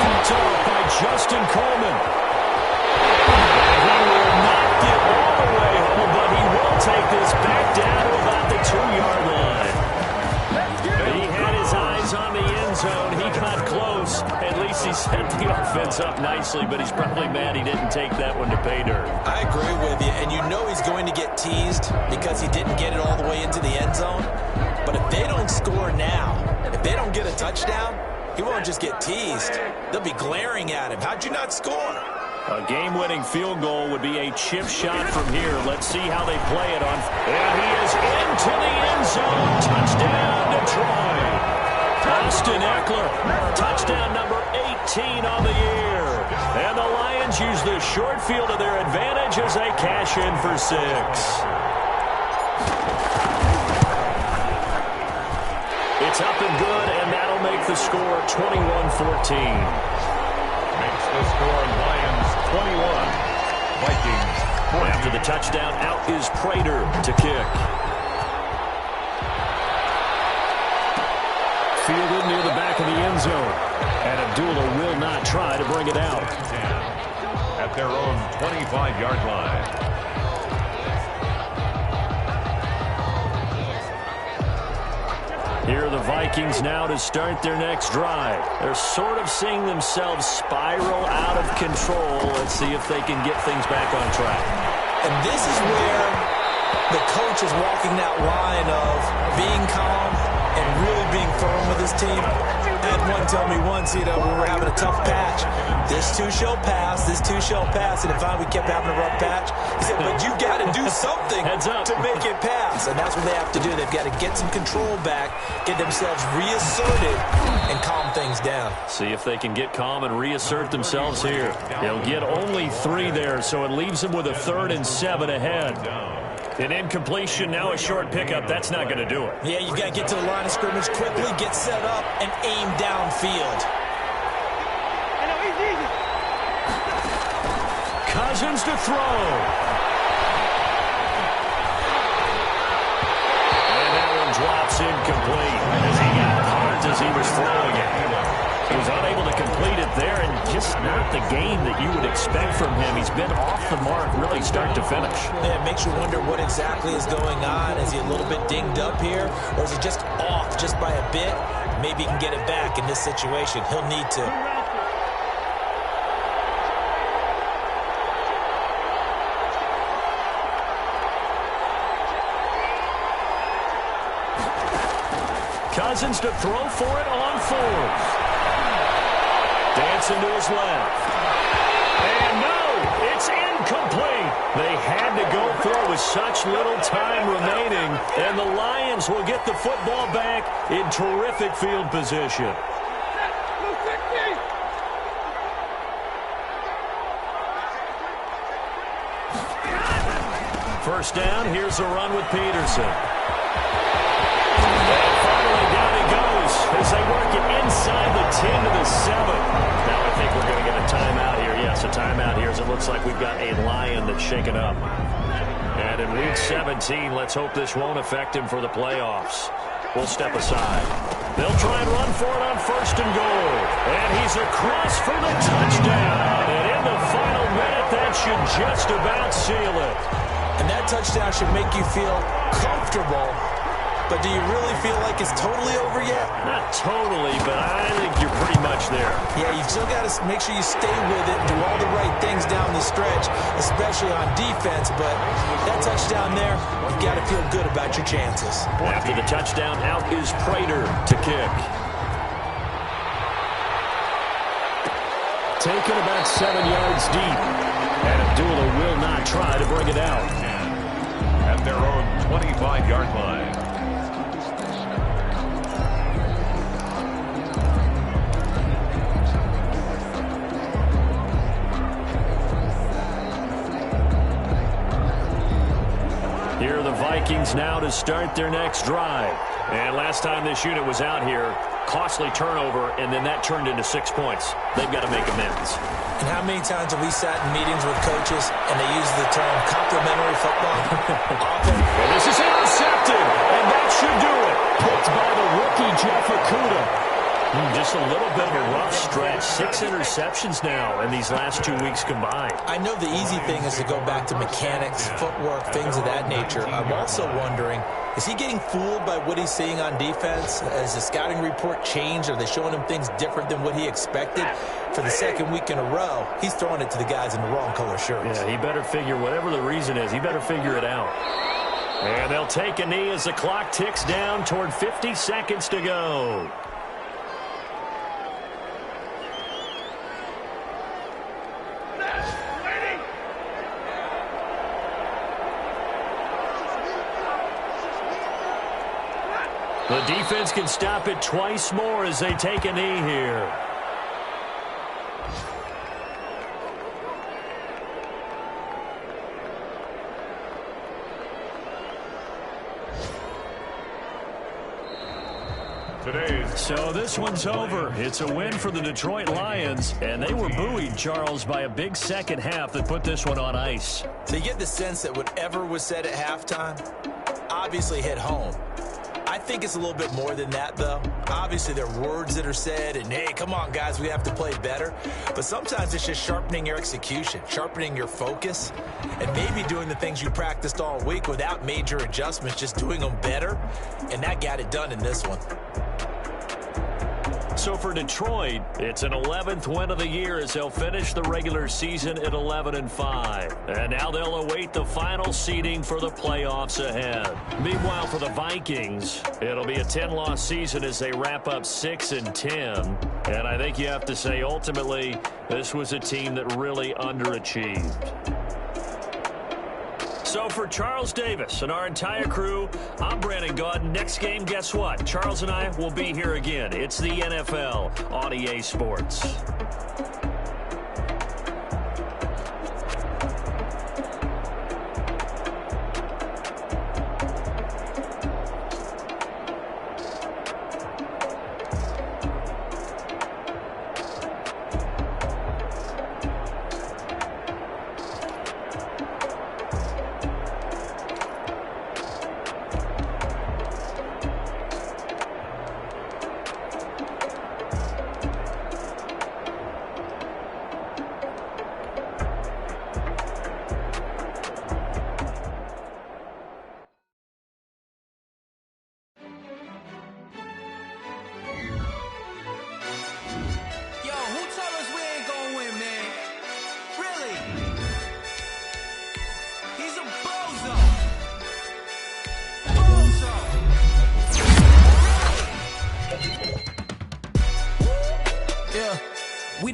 Speaker 2: Picked off by Justin Coleman. And he will not get all the way home, but he will take this back down to about the 2-yard line. He had his eyes on the end zone. He got close. At least he set the offense up nicely, but he's probably mad he didn't take that one to pay dirt.
Speaker 4: I agree with you, and you know he's going to get teased because he didn't get it all the way into the end zone. But if they don't score now, if they don't get a touchdown, he won't just get teased. They'll be glaring at him. How'd you not score?
Speaker 2: A game-winning field goal would be a chip shot from here. Let's see how they play it on. And he is into the end zone. Touchdown, Detroit. Austin Eckler, touchdown number 18 on the year. And the Lions use the short field to their advantage as they cash in for 6. It's up and good, and that'll make the score 21-14.
Speaker 3: Makes the score Lions 21. Vikings 14.
Speaker 2: After the touchdown, out is Prater to kick. Fielded near the back of the end zone. And Abdullah will not try to bring it out.
Speaker 3: At their own 25-yard line.
Speaker 2: Here are the Vikings now to start their next drive. They're sort of seeing themselves spiral out of control. Let's see if they can get things back on track.
Speaker 4: And this is where the coach is walking that line of being calm and really being firm with his team. I had one tell me once, we were having a tough patch. This too shall pass, this too shall pass. And finally we kept having a rough patch. He said, but you got to do something to make it pass. And that's what they have to do. They've got to get some control back, get themselves reasserted, and calm things down.
Speaker 2: See if they can get calm and reassert themselves here. They'll get only 3 there, so it leaves them with a 3rd and 7 ahead. An incompletion, now a short pickup. That's not going to do it.
Speaker 4: Yeah, you got to get to the line of scrimmage quickly, get set up, and aim downfield.
Speaker 2: Cousins to throw. And that one drops incomplete as he got parked as he was throwing it. He was unable to complete it there, and just not the game that you would expect from him. He's been off the mark really start to finish.
Speaker 4: Yeah, it makes you wonder what exactly is going on. Is he a little bit dinged up here, or is he just off just by a bit? Maybe he can get it back in this situation. He'll need to.
Speaker 2: Cousins to throw for it on 4th. Johnson to his left. And no, it's incomplete. They had to go for it with such little time remaining, and the Lions will get the football back in terrific field position. First down, here's a run with Peterson. And finally down he goes as they work it inside the 10 to the 7. Now I think we're going to get a timeout here. Yes, a timeout here as it looks like we've got a Lion that's shaken up. And in week 17, let's hope this won't affect him for the playoffs. We'll step aside. They'll try and run for it on first and goal. And he's across for the touchdown. And in the final minute, that should just about seal it.
Speaker 4: And that touchdown should make you feel comfortable. But do you really feel like it's totally over yet?
Speaker 2: Not totally, but I think you're pretty much there.
Speaker 4: Yeah, you've still got to make sure you stay with it and do all the right things down the stretch, especially on defense. But that touchdown there, you've got to feel good about your chances.
Speaker 2: After the touchdown, out is Prater to kick. Taken about 7 yards deep. And Abdullah will not try to bring it out.
Speaker 3: At their own 25-yard line.
Speaker 2: Here are the Vikings now to start their next drive. And last time this unit was out here, costly turnover, and then that turned into 6 points. They've got to make amends.
Speaker 4: And how many times have we sat in meetings with coaches and they use the term complimentary football? Often.
Speaker 2: And this is intercepted, and that should do it. Picked by the rookie Jeff Okudah. Just a little bit of a rough stretch. 6 interceptions now in these last 2 weeks combined.
Speaker 4: I know the easy thing is to go back to mechanics, footwork, things of that nature. I'm also wondering, is he getting fooled by what he's seeing on defense? Has the scouting report changed? Are they showing him things different than what he expected? For the second week in a row, he's throwing it to the guys in the wrong color shirts.
Speaker 2: Yeah, he better figure, whatever the reason is, he better figure it out. And they'll take a knee as the clock ticks down toward 50 seconds to go. The defense can stop it twice more as they take a knee here. So this one's over. It's a win for the Detroit Lions, and they were buoyed, Charles, by a big second half that put this one on ice.
Speaker 4: So you get the sense that whatever was said at halftime obviously hit home. I think it's a little bit more than that, though. Obviously, there are words that are said, and, hey, come on, guys, we have to play better. But sometimes it's just sharpening your execution, sharpening your focus, and maybe doing the things you practiced all week without major adjustments, just doing them better. And that got it done in this one.
Speaker 2: So for Detroit, it's an 11th win of the year as they'll finish the regular season at 11-5. And now they'll await the final seeding for the playoffs ahead. Meanwhile, for the Vikings, it'll be a 10-loss season as they wrap up 6-10. And I think you have to say, ultimately, this was a team that really underachieved. So for Charles Davis and our entire crew, I'm Brandon Gaudin. Next game, guess what? Charles and I will be here again. It's the NFL on EA Sports.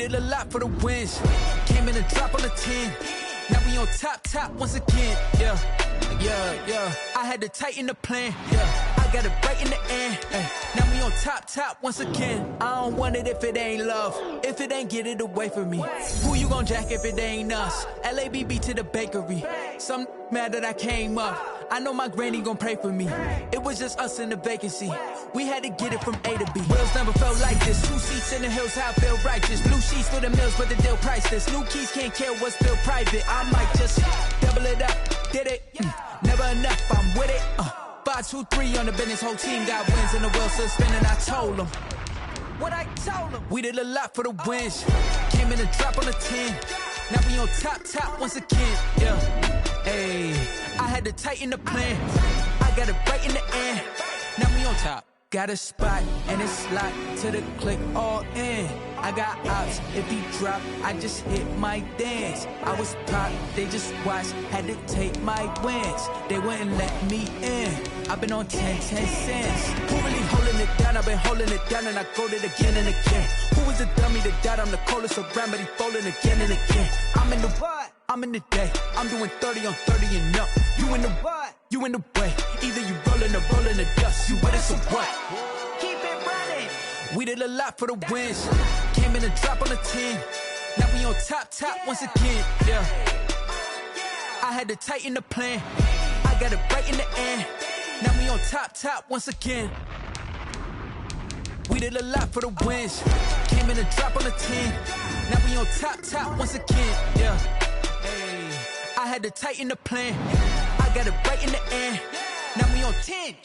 Speaker 1: did a lot for the wins. Came in a drop on the 10. Now we on top once again. Yeah. I had to tighten the plan. Yeah. I got it right in the end. Now we on top once again. I don't want it if it ain't love. If it ain't, get it away from me. Who you gon' jack if it ain't us? LABB to the bakery. Some mad that I came up. I know my granny gon' pray for me. It was just us in the vacancy. We had to get it from A to B. Wheels never felt like this. 2 seats in the hills, how I feel righteous. Blue sheets for the mills, but the deal priceless. New keys can't care what's still private. I might just double it up. Did it? Never enough, I'm with it. 5, 2, 3 on the business. Whole team got wins and the wheels still spinning. I told them what I told them. We did a lot for the wins. Came in a drop on the 10. Now we on top once again. Yeah. Hey, I had to tighten the plan. I got it right in the end. Now we on top. Got a spot and it's locked to the click all in. I got ops, if he drop, I just hit my dance. I was pop, they just watched, had to take my wins. They wouldn't let me in. I've been on 10 cents. Who really holding it down? I've been holding it down and I go it again and again. Who was the dummy that died? I'm the coldest around, but he folding again and again. I'm in the what? I'm in the day. I'm doing 30 on 30 and up. You in the what? You in the way. Either you rolling or rolling the dust. You with us or what? Keep it running. We did a lot for the wins. Came in a drop on the 10. Now we on top once again. Yeah. I had to tighten the plan. I got it right in the end. Now we on top once again. We did a lot for the wins. Came in a drop on the 10. Now we on top once again. Yeah. Hey, I had to tighten the plan. I got it right in the end. Now we on 10.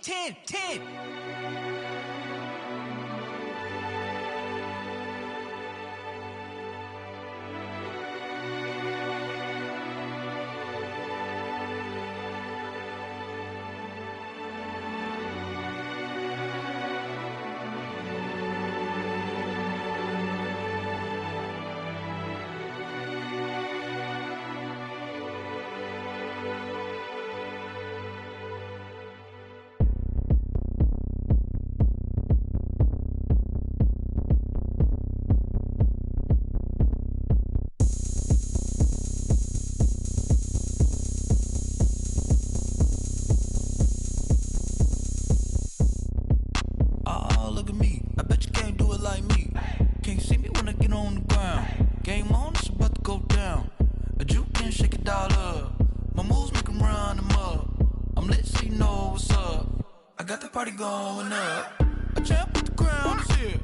Speaker 1: Going up, a champ with the crown is here.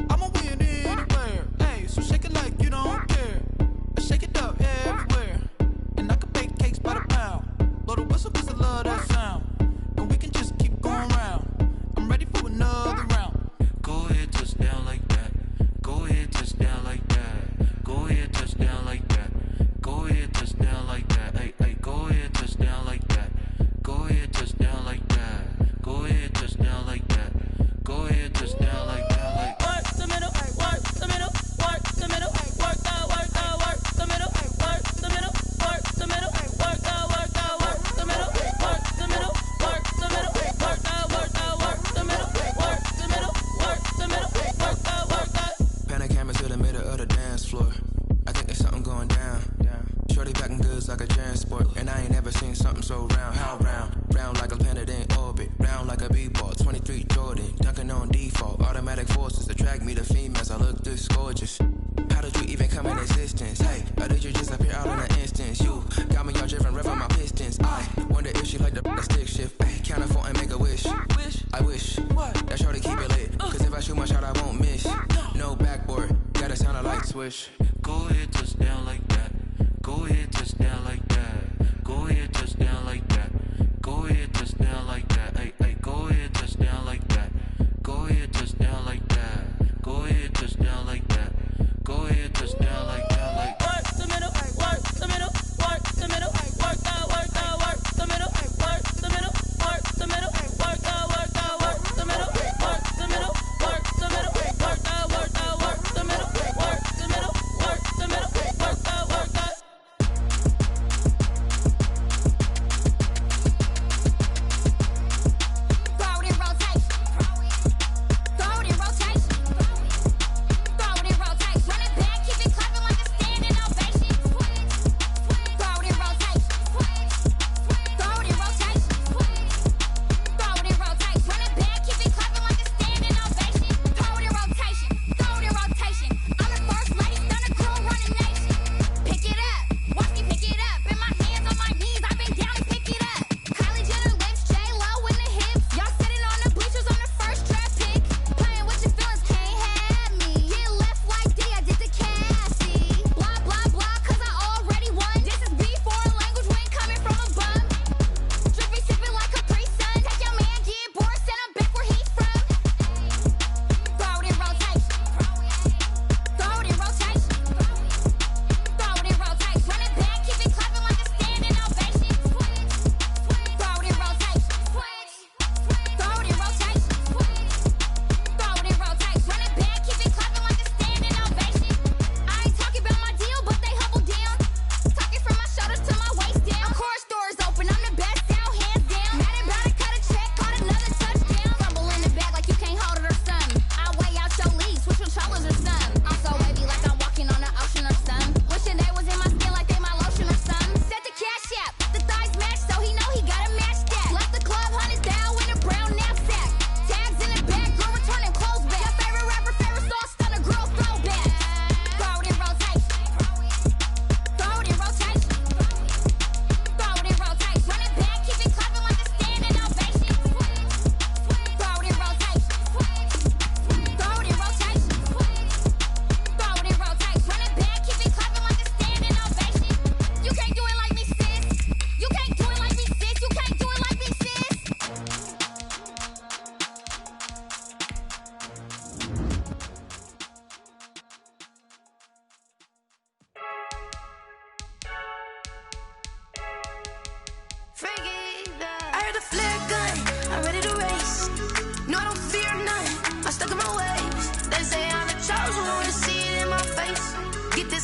Speaker 1: I'ma win anywhere. Hey, so shake it like you don't care. I shake it up everywhere. And I can bake cakes by the pound. Blow the whistle cause I love that sound. And we can just keep going round. I'm ready for another round. Go ahead, touch down like that. Go ahead, touch down like that. Go ahead, touch down like that. Go ahead, touch down like that. Hey, go ahead, touch down like that. Go ahead, touch down like that. Go ahead, touch down like that. Go ahead, touch down like that. Like work the middle, work the middle, work the middle, work the middle, work the middle, work the middle, work the middle, work the middle, work the middle, work the middle, work the middle, work the middle, work the. Panic camera to the middle of the dance floor. I think there's something going down. Shorty packing goods like a transport, and I ain't never seen something so round. How round? Round like a planet in orbit, round like a b-ball. 23 Jordan, dunking on default. Automatic forces attract me to females. I look this gorgeous. How did you even come in existence? Hey, or did you just appear out in an instance? You got me all driven, revving my pistons. I wonder if she like the stick shift. Hey, count a 4 and make a wish. I wish that shorty keep it lit. Cause if I shoot my shot, I won't miss. No backboard, gotta sound a light switch. Go ahead, touch down like that. Go ahead, touch down like that. Go ahead, touch down like that. Go ahead, touch down like that. Hey, go ahead, touch down like that. Go ahead, touch down like that. Go ahead, touch down like that. Go ahead, touch down like that. Like work the middle, work the middle, work the middle, work the middle, work the middle, work the middle, work the middle, work the middle, work the middle, work the middle, work the middle, work the middle, work the middle, work the middle, work the.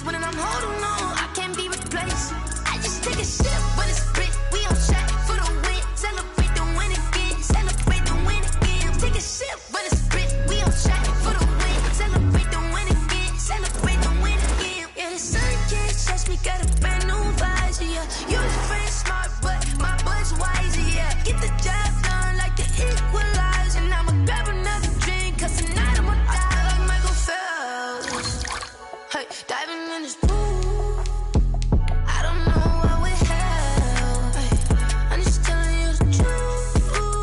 Speaker 6: this one and I'm holding on. I can't be replaced. I just take a sip, but it's split. We on track for the win. Celebrate the win again. Celebrate the win again. Take a sip, but it's split. We on track for the win. Celebrate the win again. Celebrate the win again. Yeah, the sun can't touch me. Got a brand new visor. Yeah, your friend smart, but my bud's wiser. Yeah, get the job done like the equalizer. And I'ma grab another drink, cause tonight I'ma die like Michael Phelps. Hey, diving in this pool. I don't know what would help. Hey, I'm just telling you the truth.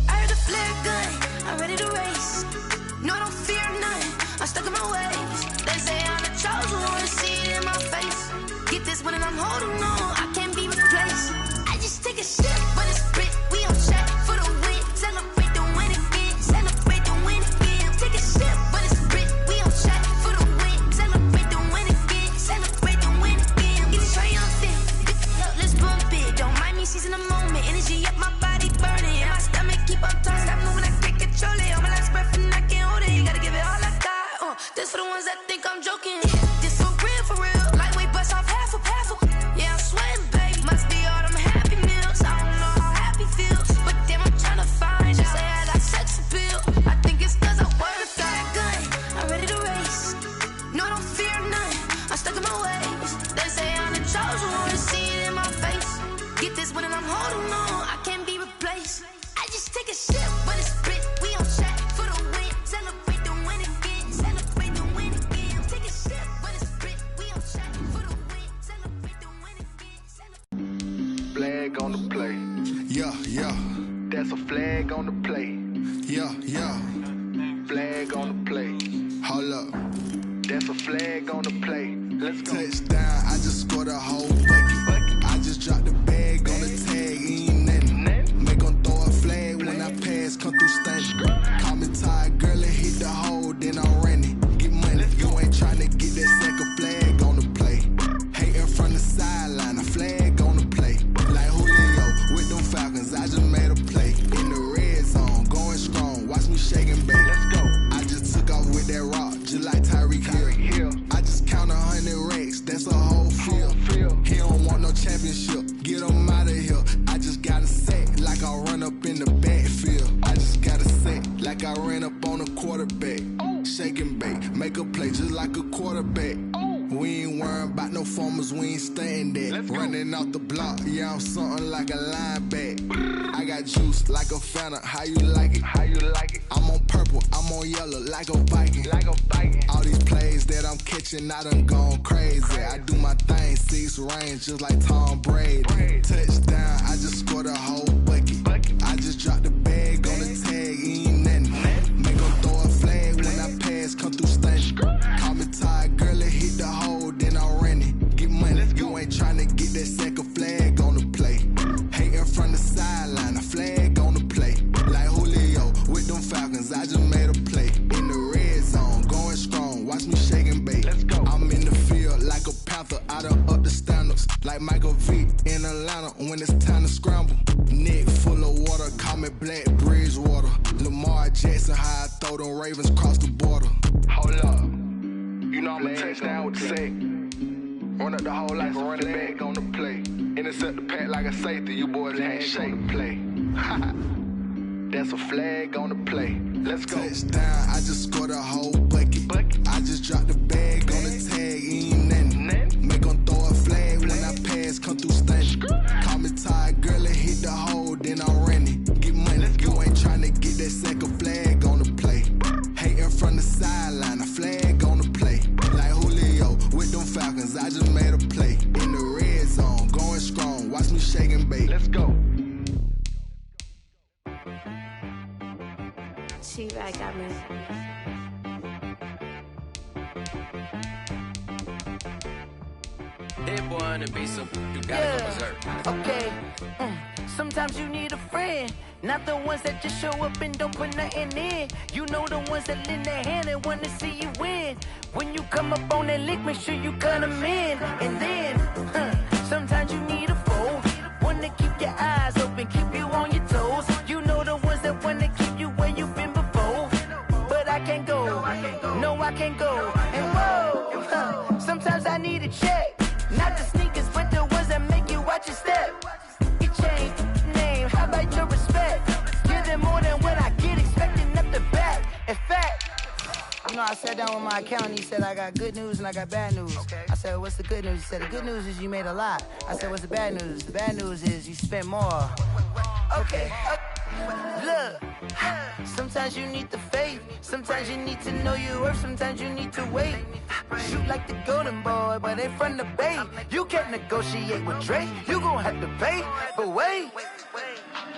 Speaker 6: I heard the flare gun. I'm ready to race. No, I don't fear nothing. I'm stuck in my ways. They say I'm the chosen one. See it in my face. Get this one and I'm holding on. I can't be replaced. I just take a sip, but it's split. We on track for the win. Celebrate the win again. Celebrate the win again. Take a sip, but it's split. We on track for the win. Celebrate the win again. Celebrate the win again. Get triumphant. Let's bump it. Don't mind me seizing the moment. Energy up, my body burning. And my stomach keep up turning. Stop moving, I can't control it. On my last breath and I can't hold it. You gotta give it all I got. This for the ones that think I'm joking. This for real, for real. Lightweight bust off half a. Yeah, I'm sweating, baby. Must be all them happy meals. I don't know how happy feels, but damn, I'm trying to find you. Say I got sex appeal. I think it's cause I work. Got a gun. I'm ready to race. No, I don't fear nothing. I'm stuck in my ways. They say I'm the chosen one. See it in my face. Get this one and I'm holding on. I can't be replaced. I just take a sip, but it's split. We on track for the win. Celebrate the win again. Celebrate the win again. Take a sip, but it's split. We on track for the win. Celebrate the win again.
Speaker 7: Flag on the play.
Speaker 1: Yeah, yeah.
Speaker 7: That's a flag on the play.
Speaker 1: Yeah, yeah.
Speaker 7: Flag on the play.
Speaker 1: Hold up.
Speaker 7: That's a flag on the play. Let's go.
Speaker 1: Touchdown, I just scored a whole bucket. I just dropped the bag on the tag, ain't nothing. Make 'em throw a flag when I pass, come through stunning. Call me tired, girl, and hit the hole, then I'm running. Get money, you ain't tryna get that second flag on the play. Hating from the sideline, a flag on the play. Like Julio with them Falcons, I just made a play. In the red zone, going strong, watch me shaking, baby. Let's go. I just took off with that rock, just like Tyreek Hill. I just count 100 racks, that's a whole field. He don't want no championship, get him out of here. I just got a set, like I run up in the backfield. I just got a set, like I ran up on a quarterback. Shake and bake, make a play just like a quarterback. We ain't worrying about no formers, we ain't staying there. Running off the block, yeah, I'm something like a linebacker. I got juice like a Fanta, how you like it? How you like it? I'm on purple, I'm on yellow, like a Viking. Like a Viking. All these plays that I'm catching, I done gone crazy. I do my thing, 6 range, just like Tom Brady. Touchdown, I just scored a whole bucket. I just dropped the bag on the tag, ain't nothing. Make 'em throw a flag when I pass, come through stunning. Call me tired, girl, and hit the hole, then I'm running. Get money, you ain't tryna get that second flag on the play. Hating from the sideline, a flag on the play. Like Julio with them Falcons, I just made a play. In the red zone, going strong, watch me shake and bake. Let's go. I'm in the field like a Panther, I done up the standards. Like Michael V in Atlanta when it's time to scramble. Neck full of water, call me Black Bridgewater. Lamar Jackson, how I throw them Ravens cross the border. Hold up. You know I'm a touchdown with the sack. Run up the hole like a running back on the play. Intercept the pack like a safety, you boys ain't shake the play. That's a flag on the play. Let's go. Touchdown, I just scored a whole bucket. I just dropped the bag on the tag, ain't nothing. Make 'em throw a flag when I pass, come through stunning. Call me tired, girl, and hit the hole, then I'm running. Get money, you ain't tryna get that second flag on the play. Hating from the sideline, a flag on the play. Like Julio with them Falcons, I just made a play. In the red zone, going strong, watch me shake and bake. Let's go.
Speaker 6: T-Rack got me.
Speaker 8: Hit boy on the beat, so you gotta go berserk.
Speaker 9: Okay. Sometimes you need a friend, not the ones that just show up and don't put nothing in. You know the ones that lend their hand and wanna see you win. When you come up on that lick, make sure you cut them in. And then, sometimes you need a foe, one to keep your eyes open, keep you on your toes. You know the ones that wanna keep you where you've been before. But I can't go, no I can't go. And whoa, You know, I sat down with my accountant. He said, I got good news and I got bad news. Okay. I said, what's the good news? He said, the good news is you made a lot. I said, what's the bad news? The bad news is you spent more. Okay. Look, sometimes you need the faith. Sometimes you need to know your worth. Sometimes you need to wait. Shoot like the golden boy, but they from the bay. You can't negotiate with Drake. You gon' have to pay. But wait,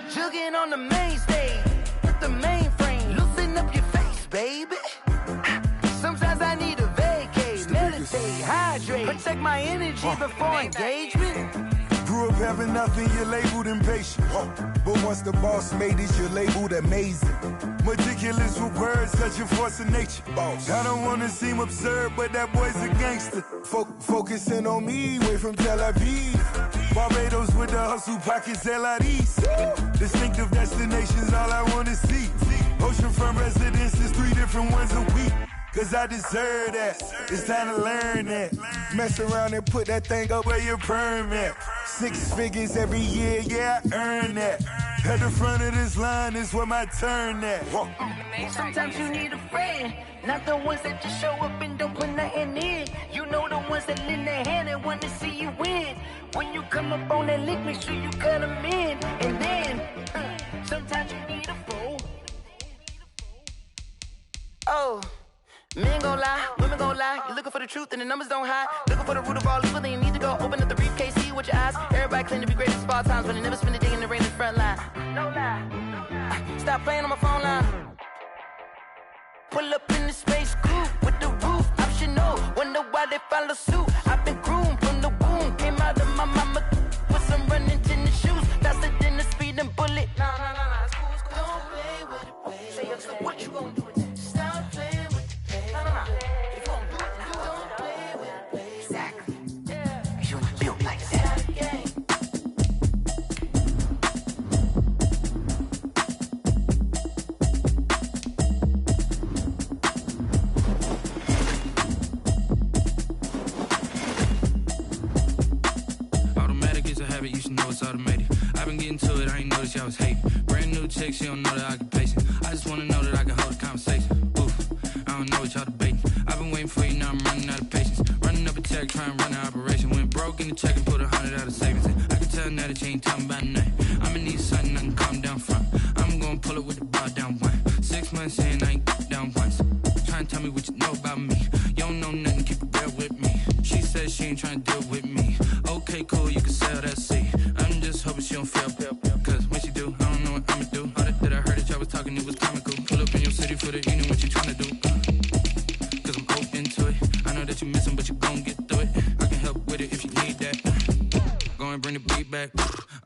Speaker 9: jugging on the main stage with the mainframe. Loosen up your face, baby. Sometimes I need a vacate, meditate, hydrate, protect my energy before engagement.
Speaker 10: Grew up having nothing, you're labeled impatient. But once the boss made it, you're labeled amazing. Meticulous with words, such a force of nature. I don't wanna seem absurd, but that boy's a gangster. Focusing on me, way from Tel Aviv. Barbados with the hustle pockets, LIDs. Distinctive destinations, all I wanna see. Oceanfront residences, 3 different ones a week. Cause I deserve that, it's time to learn that. Mess around and put that thing up where your permit. 6 figures every year, yeah, I earn that. At the front of this line is where my turn at.
Speaker 9: Sometimes you need a friend, not the ones that just show up and don't put nothing in. You know the ones that lend their hand and want to see you win. When you come up on that lick, make sure you cut them in. And then, sometimes you need a fool. Oh. Men gon' lie, women gon' lie. You're looking for the truth and the numbers don't hide. Looking for the root of all evil, then you need to go open up the briefcase, see with your eyes. Everybody claim to be great at small times, but they never spend a day in the rain in the front line. No lie. Stop playing on my phone line. Pull up in the space coupe with the roof optional. Wonder why they follow suit. I've been groomed from the womb. Came out of my mama with some running tennis shoes. Faster than the speeding bullet. No, it's cool, it's cool. Don't play with it, baby. Say so what you gon' do with it? Stop playing. If you don't do it, don't play with it, baby. Exactly. Yeah. You built like that.
Speaker 11: Automatic is a habit, you should know it's automated. I've been getting to it, I ain't noticed y'all was hating. Brand new chick, she don't know that I can pace it. I just wanna know that I can hold a conversation. I don't know what y'all debating. I've been waiting for you, now I'm running out of patience. Running up a check, trying to run an operation. Went broke in the check and put 100 out of savings in. I can tell now that you ain't talking about nothing. I'ma need something I can calm down from. I'm gonna pull it with the bar down one. 6 months in, I ain't down once. Trying to tell me what you know about me. You don't know nothing, keep it real with me. She says she ain't trying to deal with me. Okay, cool, you can sell that seat. I'm just hoping she don't fail. Cause when she do, I don't know what I'ma do. All that I heard that y'all was talking, it was comical. Pull up in your city for the evening, what you trying to do? Cause I'm open to it. I know that you missing, but you gon' get through it. I can help with it if you need that. Go and bring the beat back.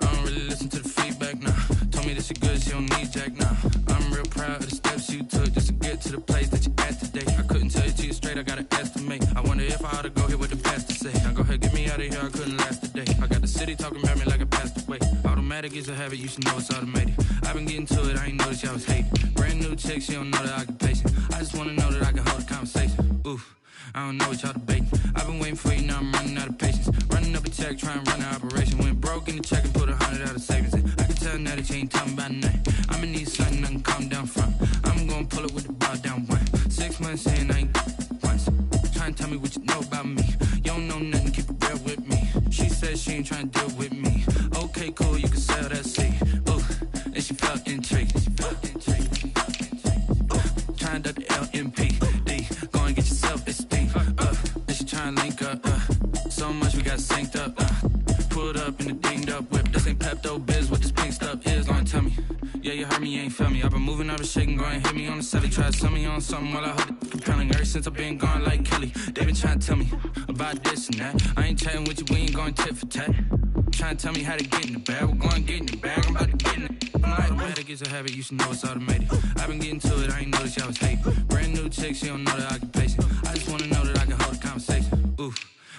Speaker 11: I don't really listen to the feedback, nah. Told me that she good, she don't need jack, nah. I'm real proud of the steps you took just to get to the place that you at today. I couldn't tell you to you straight, I gotta estimate. I wonder if I ought to go here with the pastor say. Now go ahead, get me out of here, I couldn't last a day. I got the city talking about me like I passed away. Automatic is a habit, you should know it's automated. I've been getting to it, I ain't noticed y'all was hating. Brand new chick, she don't know that I can pace it. I just wanna know that I can hold a conversation. Oof, I don't know what y'all debating. I've been waiting for you, now I'm running out of patience. Running up a check, trying to run an operation. Went broke in the check and put 100 out of savings in. I can tell now that you ain't talking about nothing. I'ma need something I can calm down from. I'm gonna pull it with the bar down one. 6 months in, I ain't once. Trying to tell me what you know about me. You don't know nothing, keep it real with me. She says she ain't trying to deal with me. Okay, cool, you can sell that seat. Ooh, and she felt intrigued. Trying to the LMPD. Go and get yourself esteem. And she trying to link up. So much we got synced up. Pulled up in the dinged up whip. This ain't Pepto-Biz, what this pink stuff is. Long tell me. Yeah, you heard me, you ain't feel me. I've been moving, I've been shaking, go and hit me on the celly. Try to sell me on something while I hold it compelling. Ever since I've been gone like Kelly, they been trying to tell me about this and that. I ain't chatting with you, we ain't going tit for tat. Trying to tell me how to get in the bag, we're going to get in the bag, I'm about to get in it. Automatic is a habit, you should know it's automated. I've been getting to it, I ain't noticed y'all was hating. Brand new chick, she don't know that I can pace it. I just wanna know that I can hold a conversation. Oof,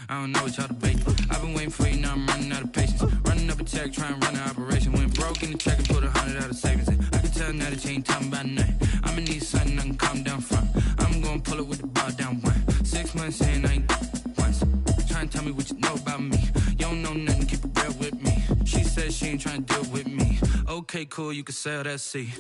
Speaker 11: I don't know what y'all debating. I've been waiting for you, now I'm running out of patience. Running up a check, trying to run an operation. Went broke in the check and put 100 out of savings in. I can tell now that you ain't talking about nothing. I'ma need something I can calm down from. I'm gonna pull it with the bar down one. 6 months in, I ain't once. Trying to tell me what you know about me. You don't know nothing, keep it real with me. She says she ain't trying to deal with me. Okay, cool, you can sell that seat.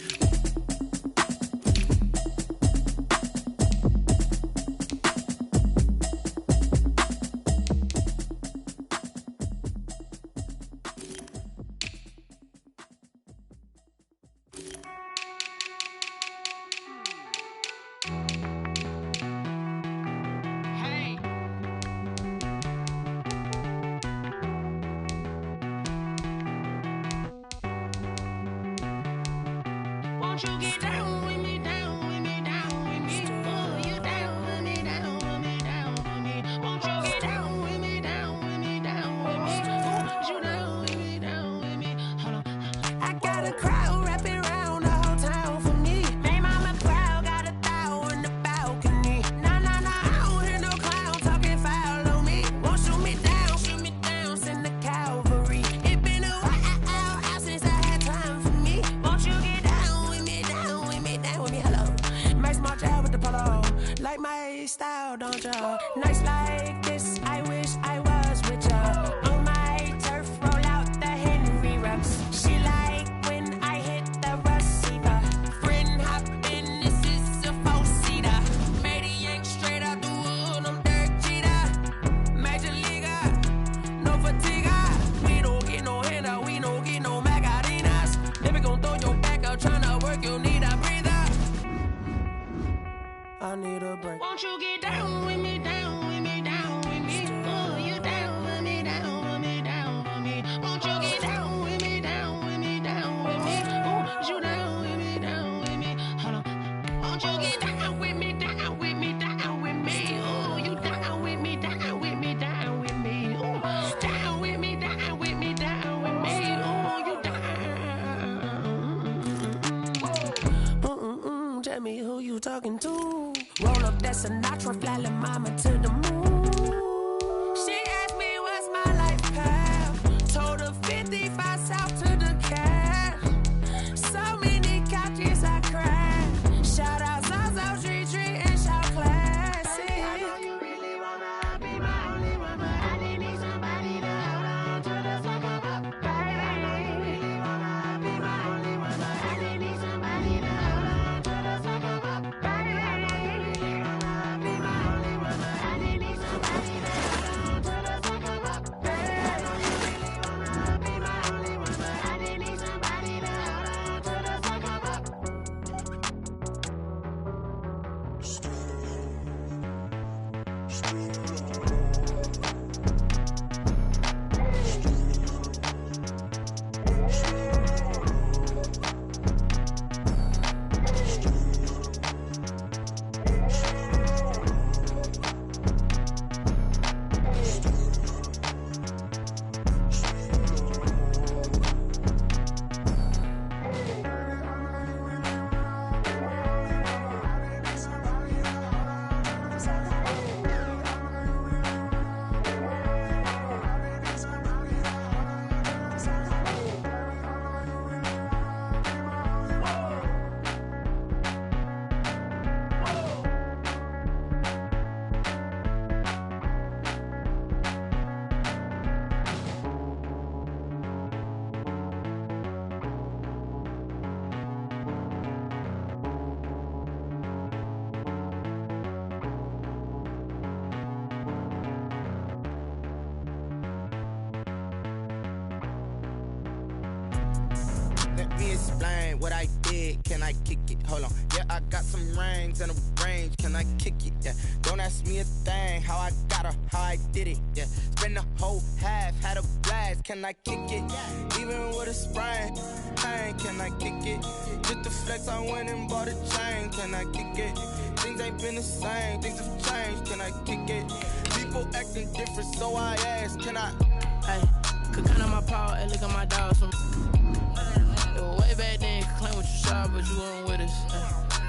Speaker 6: Won't you get down with me, down with me, down with me? Oh, you down with me, down with me, down with me. Won't you get down with me, down with me, down with me? Oh, you down with me, down with me? Hold on. I got a crowd wrapping around the whole town for me. Hey, mama, crowd got a thou in the balcony. Nah, nah, nah, I don't hear no clown talking foul on me. Won't shoot me down, send the cavalry. It been a while since I had time for me. Won't you get down with me, down with me, down with me? Hello. Max March out with the polo. Like my style, don't y'all? Nights like this, I wish I was with y'all. On my turf, roll out the Henry rocks. She like when I hit the receiver. Friend hop in, this is a four-seater. Made a yank straight out the wood, I'm Derek Jeter. Major leaguer, no fatigue. We don't get no handout, we don't get no Macadinas. Never gon' throw your back out, tryna work, you need a breather. I need a break. Won't you get down with me, down with me, down with me? Oh, you down with me, down with me, down with me? Won't you get down with me, down with me, down with me? Oh, you down with me, down with me? Hold on. Won't you get down with me, down with me, down with me? Oh, you down with me, down with me, down with me? Oh, down with me, down with me, down with me? Oh, you down. Tell me who you talking to. Roll up that Sinatra, fly la mama to the moon. She asked me what's my life path. Told her 55 south to the cash. So many couches I cried. Shout out Zazo, Tree, and shout classic. I know you really wanna be my only one, but I didn't need somebody to hold on to the second up. Baby, I really wanna be my only one, but I didn't need somebody to hold on to the second up. Baby, I know you really wanna be my only one, but I didn't need somebody to hold on to the second up. Baby, I know you really wanna be my only one, but I didn't need somebody to hold on to the second up. Let me explain what I did. Can I kick it? Hold on. Yeah, I got some rings and a range. Can I kick it? Yeah. Don't ask me a thing. How I got her, how I did it. Yeah. Spend the whole half, had a blast. Can I kick it? Even with a sprain, pain. Can I kick it? Just the flex, I went and bought a chain. Can I kick it? Things ain't been the same. Things have changed. Can I kick it? People acting different, so I asked. Can I?
Speaker 11: Hey, could count on my power and look at my dogs from. Way back then, could claim what you saw, but you weren't with us.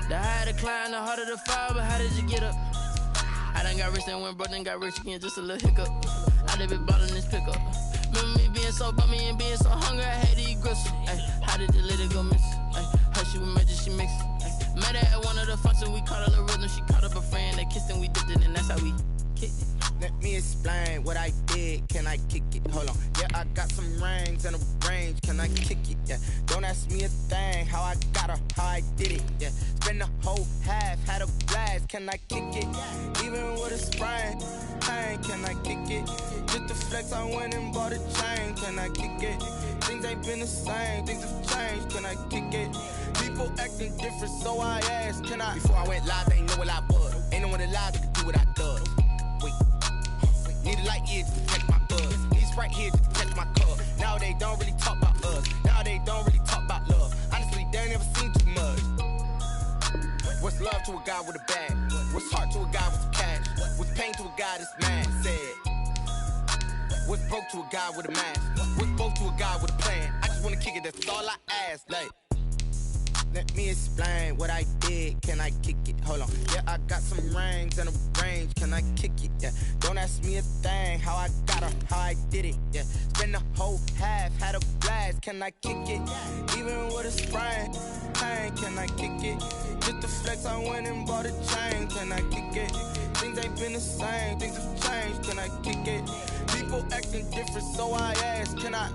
Speaker 11: The higher the climb, the harder the fall, but how did you get up? I done got rich and went broke, then got rich again, just a little hiccup. I done been ballin' this pickup. Remember me being so bummy and being so hungry, I had to eat gristle. How did the lady go miss? Her she was magic, she mixed. Met her at one of the functions, we caught her the rhythm, she caught up a friend, they kissed and we dipped it, and that's how we kicked it.
Speaker 1: Let me explain what I did. Can I kick it? Hold on. Yeah, I got some rings and a range. Can I kick it? Yeah. Don't ask me a thing. How I got her, how I did it. Yeah. Spend the whole half, had a blast. Can I kick it? Even with a sprain, pain. Can I kick it? Just the flex, I went and bought a chain. Can I kick it? Things ain't been the same. Things have changed. Can I kick it? People acting different, so I asked. Can I? Before I went live, they ain't know what I was. Ain't no one alive that could do what I does. Wait. Need a light here to protect my buzz. Need Sprite here to protect my cup. Now they don't really talk about us. Now they don't really talk about love. Honestly, they ain't never seen too much. love to a guy with a bag? What's heart to a guy with cash? What's pain to a guy that's mad? Said. What's broke to a guy with a mask? What's broke to a guy with a plan? I just wanna kick it, that's all I ask. Like, let me explain what I did. Can I kick it? Hold on. Yeah, I got some rings and a range. Can I kick it? Yeah. Don't ask me a thing. How I got her, how I did it. Yeah. Spend the whole half, had a blast. Can I kick it? Even with a sprain, pain. Can I kick it? Just the flex, I went and bought a chain. Can I kick it? Things ain't been the same. Things have changed. Can I kick it? People acting different, so I ask. Can I?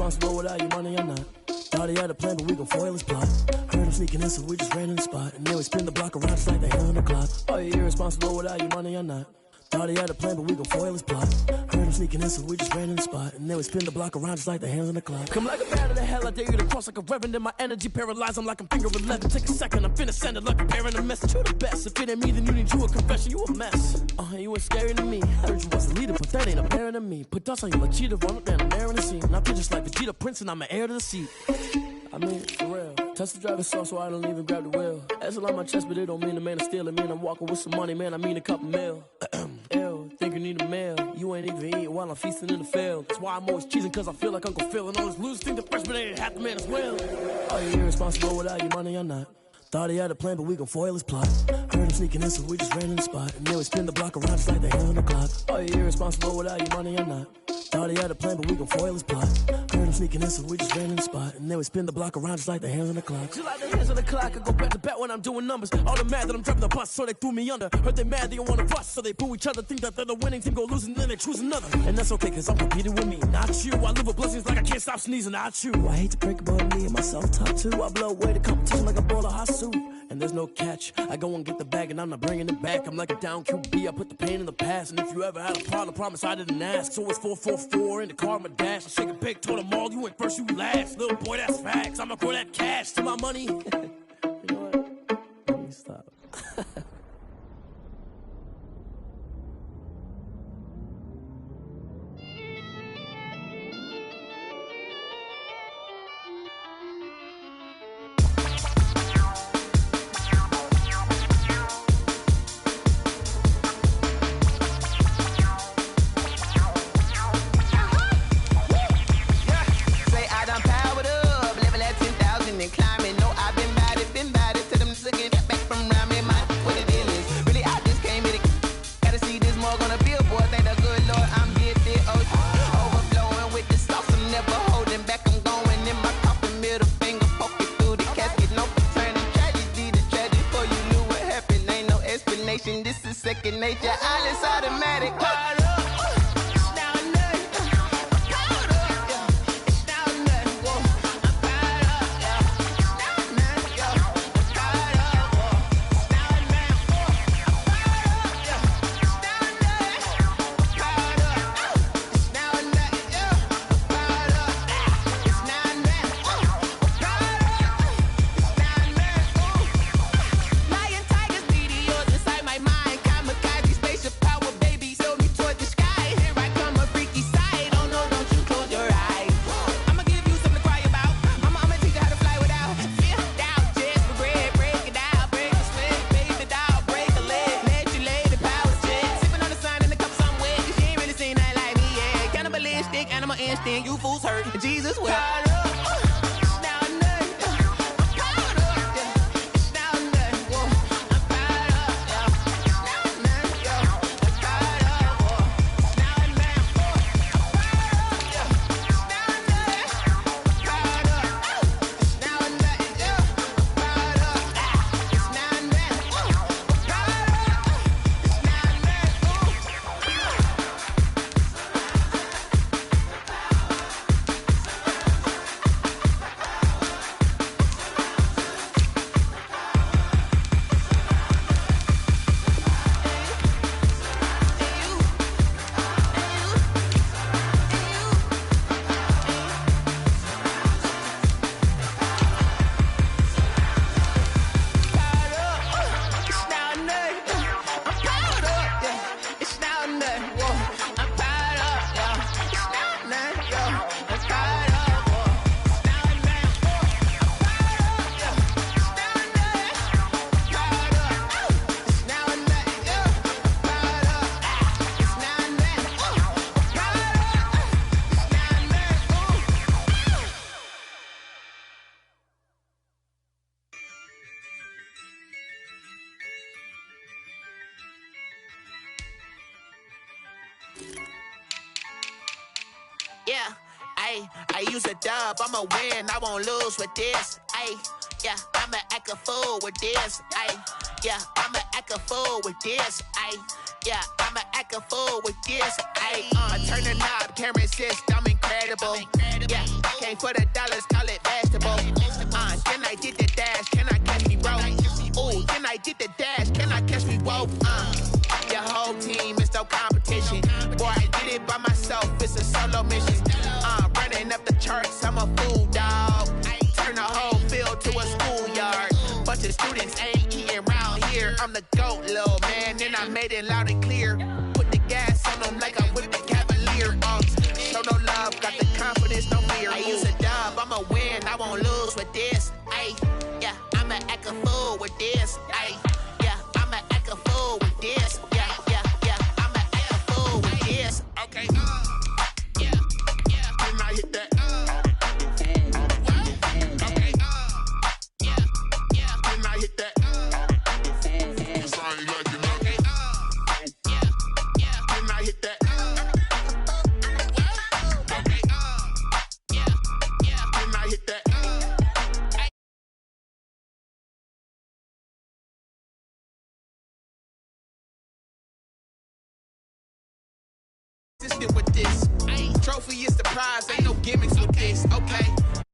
Speaker 12: Responsible without your money or not. Thought he had a plan, but we gon' foil his plot. Heard him sneaking in, so we just ran in the spot. And then we spin the block around just like the hand on the clock. Are you irresponsible without your money or not? Thought he had a plan, but we gon' foil his plot. Heard him sneaking in, so we just ran in the spot. And then we spin the block around just like the hands on the clock. Come like a bat of the hell, I dare you to cross like a reverend. In my energy paralyzed, I'm like I'm finger 11. Take a second, I'm finna send it like a parent a message. You the best, if it ain't me, then you need you a confession. You a mess, you ain't scary to me. I heard you was a leader, but that ain't apparent to me. Put dust on you like cheetah, run up down the air in the scene. And I feel just like Vegeta Prince, and I'm an heir to the seat. I mean, for real. Touch the driver's soft, so I don't even grab the wheel. That's on my chest, but it don't mean the man is stealing. Man, I'm walking with some money, man, I mean a couple mil. Ew, think you need a meal. You ain't even eating while I'm feasting in the field. That's why I'm always cheesing, cause I feel like Uncle Phil. And all this losers think the freshman ain't half the man as well. Are you irresponsible without your money or not? Thought he had a plan, but we gon' foil his plot. Heard him sneaking in, so we just ran in the spot. And then we spin the block around just like the hand on the clock. Are you irresponsible without your money or not? Thought he had a plan, but we gon' foil his plot. Heard him sneaking in, so we just ran in the spot. And then we spin the block around just like the hands on the clock. Just like the hands on the clock, I go back to back when I'm doing numbers. All the mad that I'm driving the bus, so they threw me under. Heard they mad, they don't wanna bust, so they boo each other. Think that they're the winning team, go losing, then they choose another. And that's okay, cause I'm competing with me, not you. I live with blessings like I can't stop sneezing, not you. I hate to break it, but me and myself top two. I blow away the competition like a ball of hot soup. And there's no catch. I go and get the bag and I'm not bringing it back. I'm like a down QB, I put the pain in the past. And if you ever had a problem, promise I didn't ask. So it's 444 in the car, my dash. I shake a big, told them all, you ain't first, you last. Little boy, that's facts. I'ma grow that cash to my money. You know what? Let me stop.
Speaker 13: This is second nature, all is automatic. You fools hurt. Jesus will. Yeah, I use a dub, I'ma win, I won't lose with this. Yeah, I'ma act a fool with this. Yeah, I'ma act a fool with this. Yeah, I'ma act a fool with this. I turn the knob, can't resist, I'm incredible. Yeah, came for the dollars, call it vegetable. Can I get the dash? Can I catch me roll? Ooh, can I get the dash? Can I catch me roll? Your whole team is no competition. Boy, I did it by myself, it's a solo mission. Running up the charts, I'm a fool, dog. Turn the whole field to a schoolyard. Bunch of students ain't eating round here. I'm the GOAT, little man, and I made it loud and clear. Put the gas on them like I'm with the Cavalier. Show no love, got the confidence, no fear. I use a dub, I'ma win, I won't lose with this. Yeah, I'ma act a fool with this. Yeah, I'ma act a fool with this. Yeah, I'ma act a fool with this. Okay. Can I hit that? Okay. Can I hit that? 'Cause I ain't like it. Okay. consistent with this. Trophy is the prize, ain't no gimmicks with this, okay?